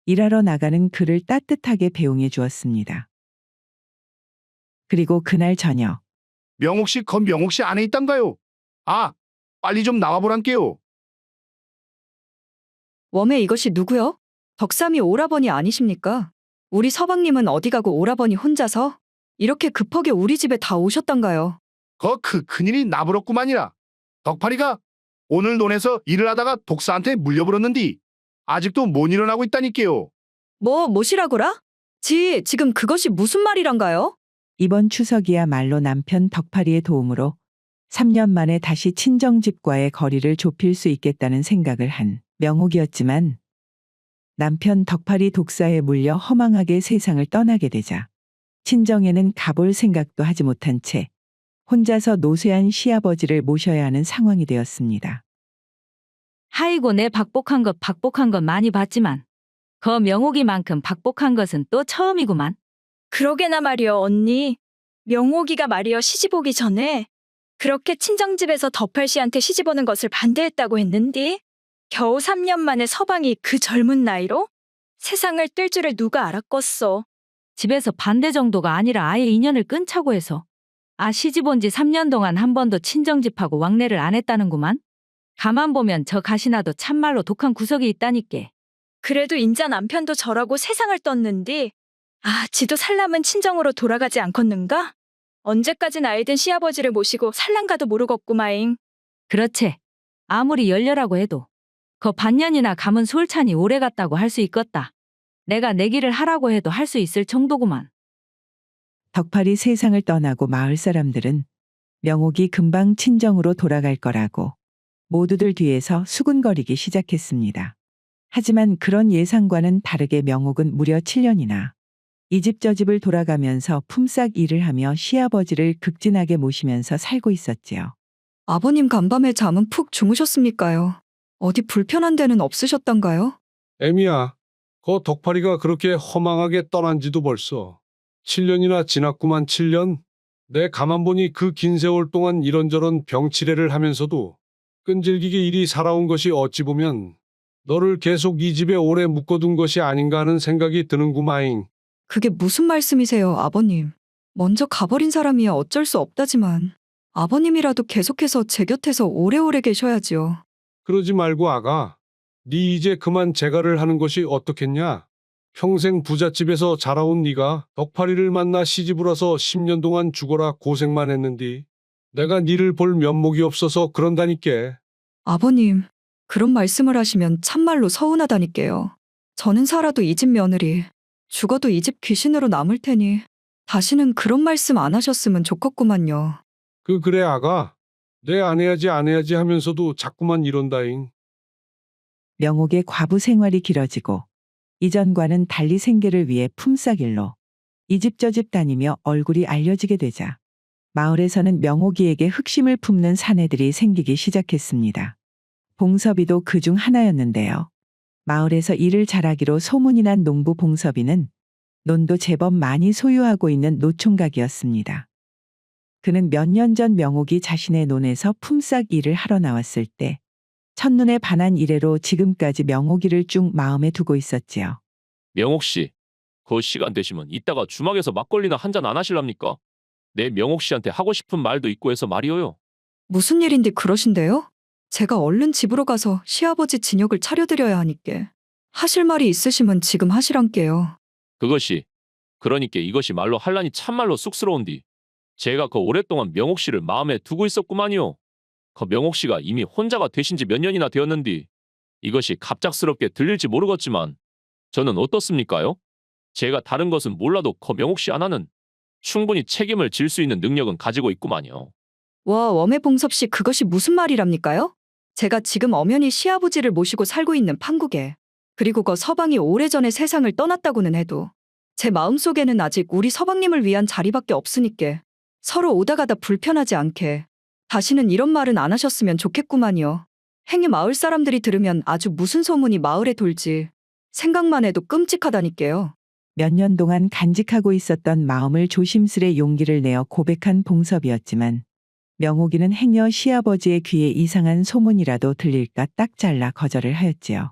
일하러 나가는 그를 따뜻하게 배웅해 주었습니다. 그리고 그날 저녁
명옥 씨, 명옥 씨 안에 있단가요? 아, 빨리 좀 나와보란께요.
웜에 이것이 누구요? 덕삼이 오라버니 아니십니까? 우리 서방님은 어디 가고 오라버니 혼자서 이렇게 급하게 우리 집에 다 오셨단가요?
큰일이 나불었구만이라. 덕파리가 오늘 논에서 일을 하다가 독사한테 물려버렸는디 아직도 못 일어나고 있다니께요.
뭐시라고라? 지금 그것이 무슨 말이란가요?
이번 추석이야말로 남편 덕팔이의 도움으로 3년 만에 다시 친정집과의 거리를 좁힐 수 있겠다는 생각을 한 명옥이었지만 남편 덕팔이 독사에 물려 허망하게 세상을 떠나게 되자 친정에는 가볼 생각도 하지 못한 채 혼자서 노쇠한 시아버지를 모셔야 하는 상황이 되었습니다.
하이고 내 박복한 것 많이 봤지만 거 명옥이만큼 박복한 것은 또 처음이구만.
그러게나 말이여 언니. 명옥이가 말이여 시집 오기 전에 그렇게 친정집에서 덕팔 씨한테 시집 오는 것을 반대했다고 했는디 겨우 3년 만에 서방이 그 젊은 나이로 세상을 뜰 줄을 누가 알았겠어.
집에서 반대 정도가 아니라 아예 인연을 끊자고 해서 시집 온 지 3년 동안 한 번도 친정집하고 왕래를 안 했다는구만. 가만 보면 저 가시나도 참말로 독한 구석이 있다니께.
그래도 인자 남편도 저라고 세상을 떴는디 지도 살람은 친정으로 돌아가지 않겠는가? 언제까지 나이든 시아버지를 모시고 살란가도 모르겠구마잉.
그렇지. 아무리 열려라고 해도 거 반년이나 감은 솔찬히 오래 갔다고 할 수 있겠다. 내가 내 길을 하라고 해도 할 수 있을 정도구만.
덕팔이 세상을 떠나고 마을 사람들은 명옥이 금방 친정으로 돌아갈 거라고 모두들 뒤에서 수군거리기 시작했습니다. 하지만 그런 예상과는 다르게 명옥은 무려 7년이나 이 집 저 집을 돌아가면서 품삯 일을 하며 시아버지를 극진하게 모시면서 살고 있었지요.
아버님 간밤에 잠은 푹 주무셨습니까요? 어디 불편한 데는 없으셨던가요?
애미야, 거 덕팔이가 그렇게 허망하게 떠난 지도 벌써 7년이나 지났구만. 7년? 내 가만 보니 그 긴 세월 동안 이런저런 병치레를 하면서도 끈질기게 일이 살아온 것이 어찌 보면 너를 계속 이 집에 오래 묶어둔 것이 아닌가 하는 생각이 드는구마잉.
그게 무슨 말씀이세요, 아버님? 먼저 가버린 사람이야 어쩔 수 없다지만 아버님이라도 계속해서 제 곁에서 오래오래 계셔야지요.
그러지 말고 아가, 네 이제 그만 재가를 하는 것이 어떻겠냐? 평생 부잣집에서 자라온 네가 덕팔이를 만나 시집을 와서 10년 동안 죽어라 고생만 했는디 내가 네를 볼 면목이 없어서 그런다니께.
아버님, 그런 말씀을 하시면 참말로 서운하다니까요. 저는 살아도 이 집 며느리, 죽어도 이 집 귀신으로 남을 테니 다시는 그런 말씀 안 하셨으면 좋겠구만요.
그래 아가, 내 안 해야지 하면서도 자꾸만 이런다잉.
명옥의 과부 생활이 길어지고 이전과는 달리 생계를 위해 품삯일로 이 집 저 집 다니며 얼굴이 알려지게 되자 마을에서는 명옥이에게 흑심을 품는 사내들이 생기기 시작했습니다. 봉섭이도 그중 하나였는데요. 마을에서 일을 잘하기로 소문이 난 농부 봉섭이는 논도 제법 많이 소유하고 있는 노총각이었습니다. 그는 몇 년 전 명옥이 자신의 논에서 품삯 일을 하러 나왔을 때 첫눈에 반한 이래로 지금까지 명옥이를 쭉 마음에 두고 있었지요.
명옥 씨, 그 시간 되시면 이따가 주막에서 막걸리나 한잔 안 하실랍니까? 내 명옥 씨한테 하고 싶은 말도 있고 해서 말이오요.
무슨 일인데 그러신데요? 제가 얼른 집으로 가서 시아버지 진역을 차려드려야 하니께. 하실 말이 있으시면 지금 하시란께요.
그것이 그러니까 이것이 말로 할라니 참말로 쑥스러운디. 제가 그 오랫동안 명옥 씨를 마음에 두고 있었구만요. 그 명옥 씨가 이미 혼자가 되신 지 몇 년이나 되었는디 이것이 갑작스럽게 들릴지 모르겠지만 저는 어떻습니까요? 제가 다른 것은 몰라도 그 명옥 씨 하나는 충분히 책임을 질 수 있는 능력은 가지고 있구만요.
와, 웜의봉섭 씨 그것이 무슨 말이랍니까요? 제가 지금 엄연히 시아버지를 모시고 살고 있는 판국에 그리고 그 서방이 오래전에 세상을 떠났다고는 해도 제 마음속에는 아직 우리 서방님을 위한 자리밖에 없으니께 서로 오다 가다 불편하지 않게 다시는 이런 말은 안 하셨으면 좋겠구만요. 행여 마을 사람들이 들으면 아주 무슨 소문이 마을에 돌지 생각만 해도 끔찍하다니까요.
몇 년 동안 간직하고 있었던 마음을 조심스레 용기를 내어 고백한 봉섭이었지만 명옥이는 행여 시아버지의 귀에 이상한 소문이라도 들릴까 딱 잘라 거절을 하였지요.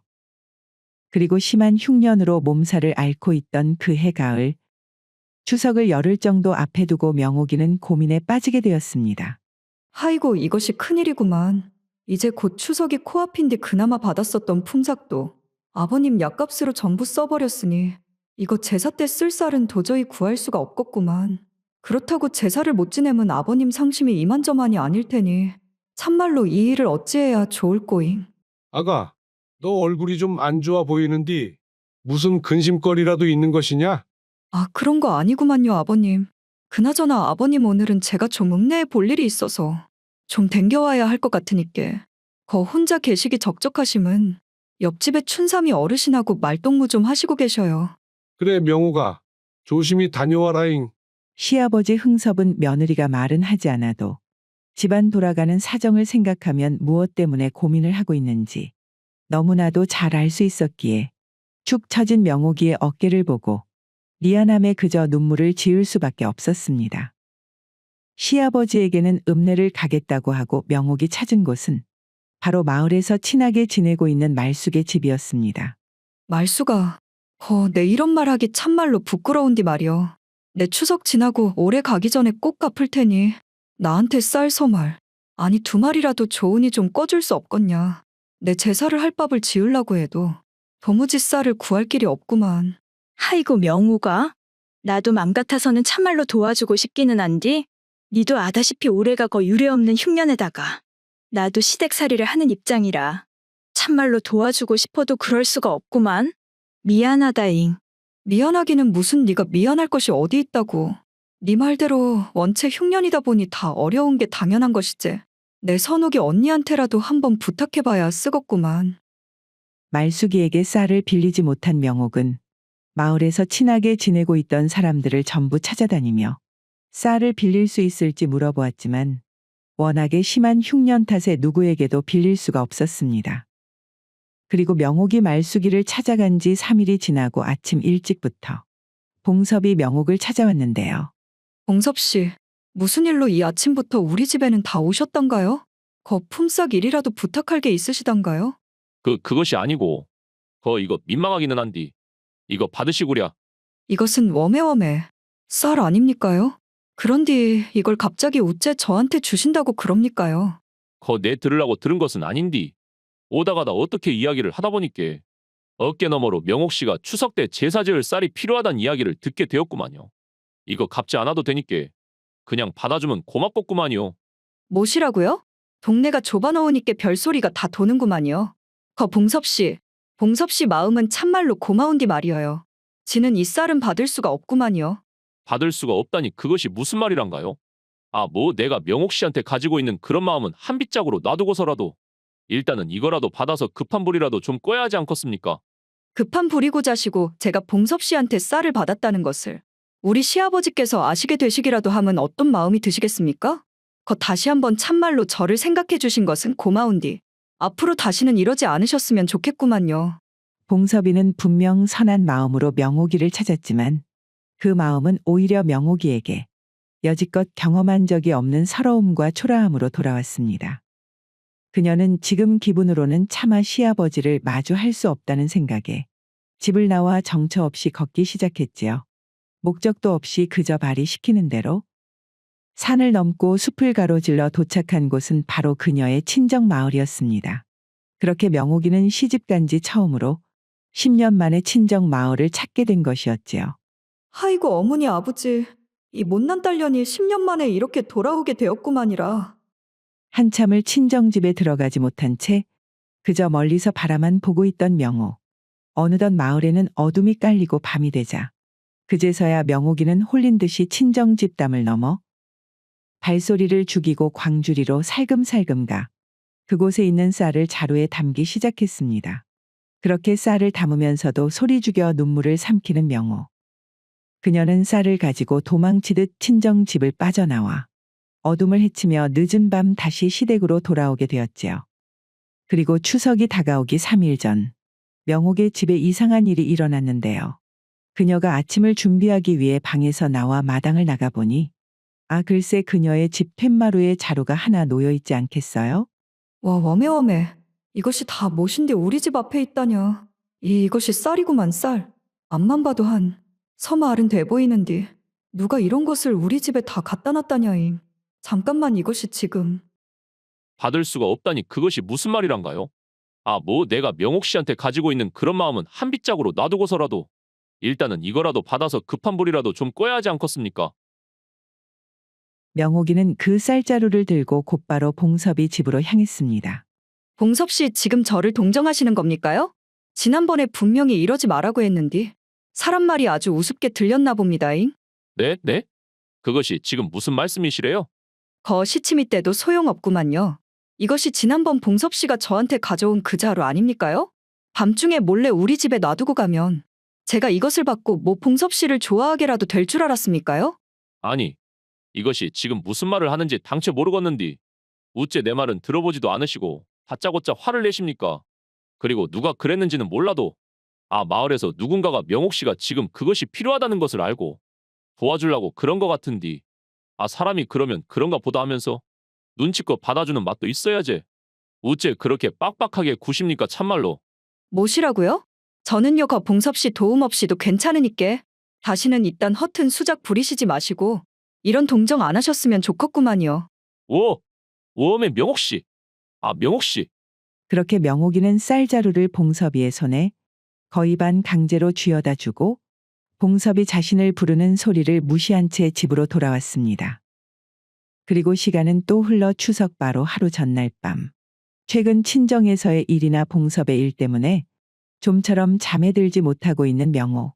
그리고 심한 흉년으로 몸살을 앓고 있던 그해 가을, 추석을 열흘 정도 앞에 두고 명옥이는 고민에 빠지게 되었습니다.
아이고 이것이 큰일이구만. 이제 곧 추석이 코앞인데 그나마 받았었던 품삯도 아버님 약값으로 전부 써버렸으니 이거 제사 때 쓸 쌀은 도저히 구할 수가 없겠구만. 그렇다고 제사를 못 지내면 아버님 상심이 이만저만이 아닐 테니 참말로 이 일을 어찌해야 좋을꼬잉.
아가, 너 얼굴이 좀 안 좋아 보이는디 무슨 근심거리라도 있는 것이냐?
아, 그런 거 아니구만요, 아버님. 그나저나 아버님 오늘은 제가 좀 읍내에 볼 일이 있어서 좀 댕겨와야 할 것 같으니께. 거 혼자 계시기 적적하심은 옆집에 춘삼이 어르신하고 말동무 좀 하시고 계셔요.
그래 명호가 조심히 다녀와라잉.
시아버지 흥섭은 며느리가 말은 하지 않아도 집안 돌아가는 사정을 생각하면 무엇 때문에 고민을 하고 있는지 너무나도 잘 알 수 있었기에 축 처진 명옥이의 어깨를 보고 미안함에 그저 눈물을 지을 수밖에 없었습니다. 시아버지에게는 읍내를 가겠다고 하고 명옥이 찾은 곳은 바로 마을에서 친하게 지내고 있는 말숙의 집이었습니다.
말수가, 내 이런 말하기 참말로 부끄러운디 말이여. 내 추석 지나고 올해 가기 전에 꼭 갚을 테니 나한테 쌀 서말, 아니 2마리라도 좋으니 좀 꺼줄 수 없겠냐. 내 제사를 할 밥을 지으려고 해도 도무지 쌀을 구할 길이 없구만.
아이고 명호가, 나도 맘 같아서는 참말로 도와주고 싶기는 한디 니도 아다시피 올해가 거 유례없는 흉년에다가 나도 시댁살이를 하는 입장이라 참말로 도와주고 싶어도 그럴 수가 없구만. 미안하다잉.
미안하기는 무슨 네가 미안할 것이 어디 있다고. 네 말대로 원체 흉년이다 보니 다 어려운 게 당연한 것이지. 내 선옥이 언니한테라도 한번 부탁해봐야 쓰겄구만.
말숙이에게 쌀을 빌리지 못한 명옥은 마을에서 친하게 지내고 있던 사람들을 전부 찾아다니며 쌀을 빌릴 수 있을지 물어보았지만 워낙에 심한 흉년 탓에 누구에게도 빌릴 수가 없었습니다. 그리고 명옥이 말숙이를 찾아간 지 3일이 지나고 아침 일찍부터 봉섭이 명옥을 찾아왔는데요.
봉섭 씨, 무슨 일로 이 아침부터 우리 집에는 다 오셨던가요? 품삯 일이라도 부탁할 게 있으시던가요?
그것이 아니고 이거 민망하기는 한디 이거 받으시구랴.
이것은 웜에 쌀 아닙니까요? 그런디 이걸 갑자기 우째 저한테 주신다고 그럽니까요?
내 들으려고 들은 것은 아닌디. 오다가다 어떻게 이야기를 하다 보니께 어깨 너머로 명옥 씨가 추석 때 제사 지을 쌀이 필요하단 이야기를 듣게 되었구만요. 이거 갚지 않아도 되니께 그냥 받아주면 고맙겠구만요.
뭐시라고요? 동네가 좁아놓으니께 별소리가 다 도는구만요. 봉섭 씨 마음은 참말로 고마운디 말이어요. 지는 이 쌀은 받을 수가 없구만요.
받을 수가 없다니 그것이 무슨 말이란가요? 내가 명옥 씨한테 가지고 있는 그런 마음은 한 빗짝으로 놔두고서라도 일단은 이거라도 받아서 급한 불이라도 좀 꺼야 하지 않겠습니까?
급한 불이고 자시고 제가 봉섭 씨한테 쌀을 받았다는 것을 우리 시아버지께서 아시게 되시기라도 하면 어떤 마음이 드시겠습니까? 다시 한번 참말로 저를 생각해 주신 것은 고마운디 앞으로 다시는 이러지 않으셨으면 좋겠구만요.
봉섭이는 분명 선한 마음으로 명옥이를 찾았지만 그 마음은 오히려 명옥이에게 여지껏 경험한 적이 없는 서러움과 초라함으로 돌아왔습니다. 그녀는 지금 기분으로는 차마 시아버지를 마주할 수 없다는 생각에 집을 나와 정처 없이 걷기 시작했지요. 목적도 없이 그저 발이 시키는 대로 산을 넘고 숲을 가로질러 도착한 곳은 바로 그녀의 친정 마을이었습니다. 그렇게 명옥이는 시집간 지 처음으로 10년 만에 친정 마을을 찾게 된 것이었지요.
아이고 어머니 아버지, 이 못난 딸년이 10년 만에 이렇게 돌아오게 되었구만이라.
한참을 친정집에 들어가지 못한 채 그저 멀리서 바라만 보고 있던 명옥. 어느덧 마을에는 어둠이 깔리고 밤이 되자 그제서야 명옥이는 홀린 듯이 친정집 담을 넘어 발소리를 죽이고 광주리로 살금살금 가 그곳에 있는 쌀을 자루에 담기 시작했습니다. 그렇게 쌀을 담으면서도 소리 죽여 눈물을 삼키는 명옥. 그녀는 쌀을 가지고 도망치듯 친정집을 빠져나와 어둠을 헤치며 늦은 밤 다시 시댁으로 돌아오게 되었지요. 그리고 추석이 다가오기 3일 전 명옥의 집에 이상한 일이 일어났는데요. 그녀가 아침을 준비하기 위해 방에서 나와 마당을 나가보니 글쎄 그녀의 집 툇마루에 자루가 하나 놓여있지 않겠어요?
와 웜에 이것이 다 무엇인데 우리 집 앞에 있다냐. 이것이 쌀이구만 쌀. 앞만 봐도 한 서마을은 돼 보이는디 누가 이런 것을 우리 집에 다 갖다 놨다냐임. 잠깐만 이것이 지금.
받을 수가 없다니 그것이 무슨 말이란가요? 내가 명옥 씨한테 가지고 있는 그런 마음은 한 빗짝으로 놔두고서라도 일단은 이거라도 받아서 급한 불이라도 좀 꺼야 하지 않겠습니까?
명옥이는 그 쌀자루를 들고 곧바로 봉섭이 집으로 향했습니다.
봉섭 씨 지금 저를 동정하시는 겁니까요? 지난번에 분명히 이러지 말라고 했는디 사람 말이 아주 우습게 들렸나 봅니다잉.
네? 네? 그것이 지금 무슨 말씀이시래요?
거 시치미 때도 소용없구만요. 이것이 지난번 봉섭 씨가 저한테 가져온 그 자루 아닙니까요? 밤중에 몰래 우리 집에 놔두고 가면 제가 이것을 받고 뭐 봉섭 씨를 좋아하게라도 될 줄 알았습니까요?
아니, 이것이 지금 무슨 말을 하는지 당최 모르겠는디. 우째 내 말은 들어보지도 않으시고 다짜고짜 화를 내십니까? 그리고 누가 그랬는지는 몰라도 마을에서 누군가가 명옥 씨가 지금 그것이 필요하다는 것을 알고 도와주려고 그런 거 같은디. 사람이 그러면 그런가 보다 하면서 눈치껏 받아주는 맛도 있어야지. 우째 그렇게 빡빡하게 구십니까 참말로.
뭐시라고요? 저는요 거 봉섭 씨 도움 없이도 괜찮으니께 다시는 이딴 허튼 수작 부리시지 마시고 이런 동정 안 하셨으면 좋겠구만요.
오엄의 명옥 씨. 명옥 씨.
그렇게 명옥이는 쌀자루를 봉섭이의 손에 거의 반 강제로 쥐어다 주고 봉섭이 자신을 부르는 소리를 무시한 채 집으로 돌아왔습니다. 그리고 시간은 또 흘러 추석 바로 하루 전날 밤. 최근 친정에서의 일이나 봉섭의 일 때문에 좀처럼 잠에 들지 못하고 있는 명옥.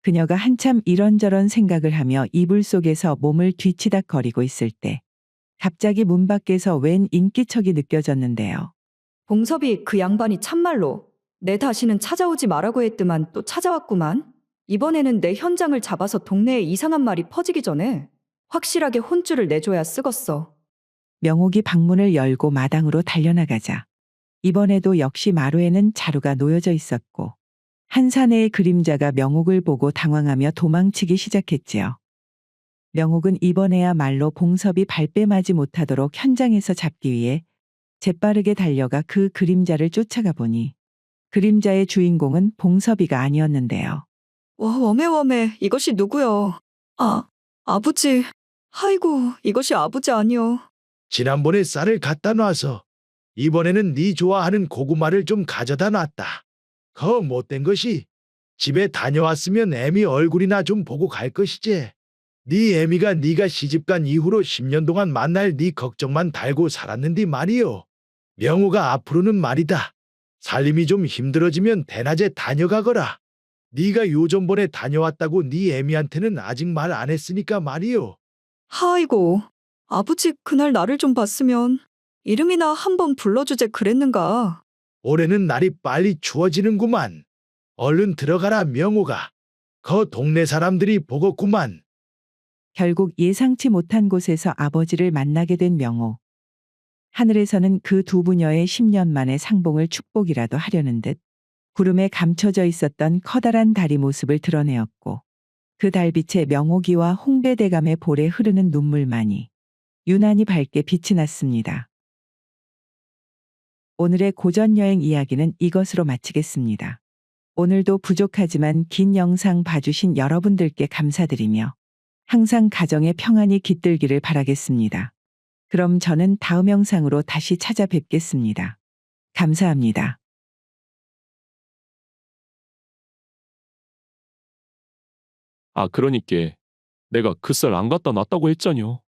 그녀가 한참 이런저런 생각을 하며 이불 속에서 몸을 뒤치닥거리고 있을 때 갑자기 문 밖에서 웬 인기척이 느껴졌는데요.
봉섭이 그 양반이 참말로 내 다시는 찾아오지 말라고 했더만 또 찾아왔구만. 이번에는 내 현장을 잡아서 동네에 이상한 말이 퍼지기 전에 확실하게 혼쭐을 내줘야 쓰겄어.
명옥이 방문을 열고 마당으로 달려나가자 이번에도 역시 마루에는 자루가 놓여져 있었고 한 사내의 그림자가 명옥을 보고 당황하며 도망치기 시작했지요. 명옥은 이번에야말로 봉섭이 발뺌하지 못하도록 현장에서 잡기 위해 재빠르게 달려가 그 그림자를 쫓아가 보니 그림자의 주인공은 봉섭이가 아니었는데요.
와, 웜에 이것이 누구여? 아버지. 아이고, 이것이 아버지 아니여.
지난번에 쌀을 갖다 놔서 이번에는 네 좋아하는 고구마를 좀 가져다 놨다. 거 못된 것이 집에 다녀왔으면 애미 얼굴이나 좀 보고 갈 것이지. 네 애미가 네가 시집간 이후로 10년 동안 만날 네 걱정만 달고 살았는디 말이요. 명호가 앞으로는 말이다. 살림이 좀 힘들어지면 대낮에 다녀가거라. 네가 요전번에 다녀왔다고 네 애미한테는 아직 말 안 했으니까 말이요.
아이고, 아버지 그날 나를 좀 봤으면 이름이나 한번 불러주제 그랬는가.
올해는 날이 빨리 추워지는구만. 얼른 들어가라 명호가. 거 동네 사람들이 보겠구만.
결국 예상치 못한 곳에서 아버지를 만나게 된 명호. 하늘에서는 그 두 부녀의 10년 만의 상봉을 축복이라도 하려는 듯 구름에 감춰져 있었던 커다란 달이 모습을 드러내었고 그 달빛에 명옥이와 홍배대감의 볼에 흐르는 눈물만이 유난히 밝게 빛이 났습니다. 오늘의 고전여행 이야기는 이것으로 마치겠습니다. 오늘도 부족하지만 긴 영상 봐주신 여러분들께 감사드리며 항상 가정의 평안이 깃들기를 바라겠습니다. 그럼 저는 다음 영상으로 다시 찾아뵙겠습니다. 감사합니다.
그러니께 내가 그 쌀 안 갖다 놨다고 했잖요.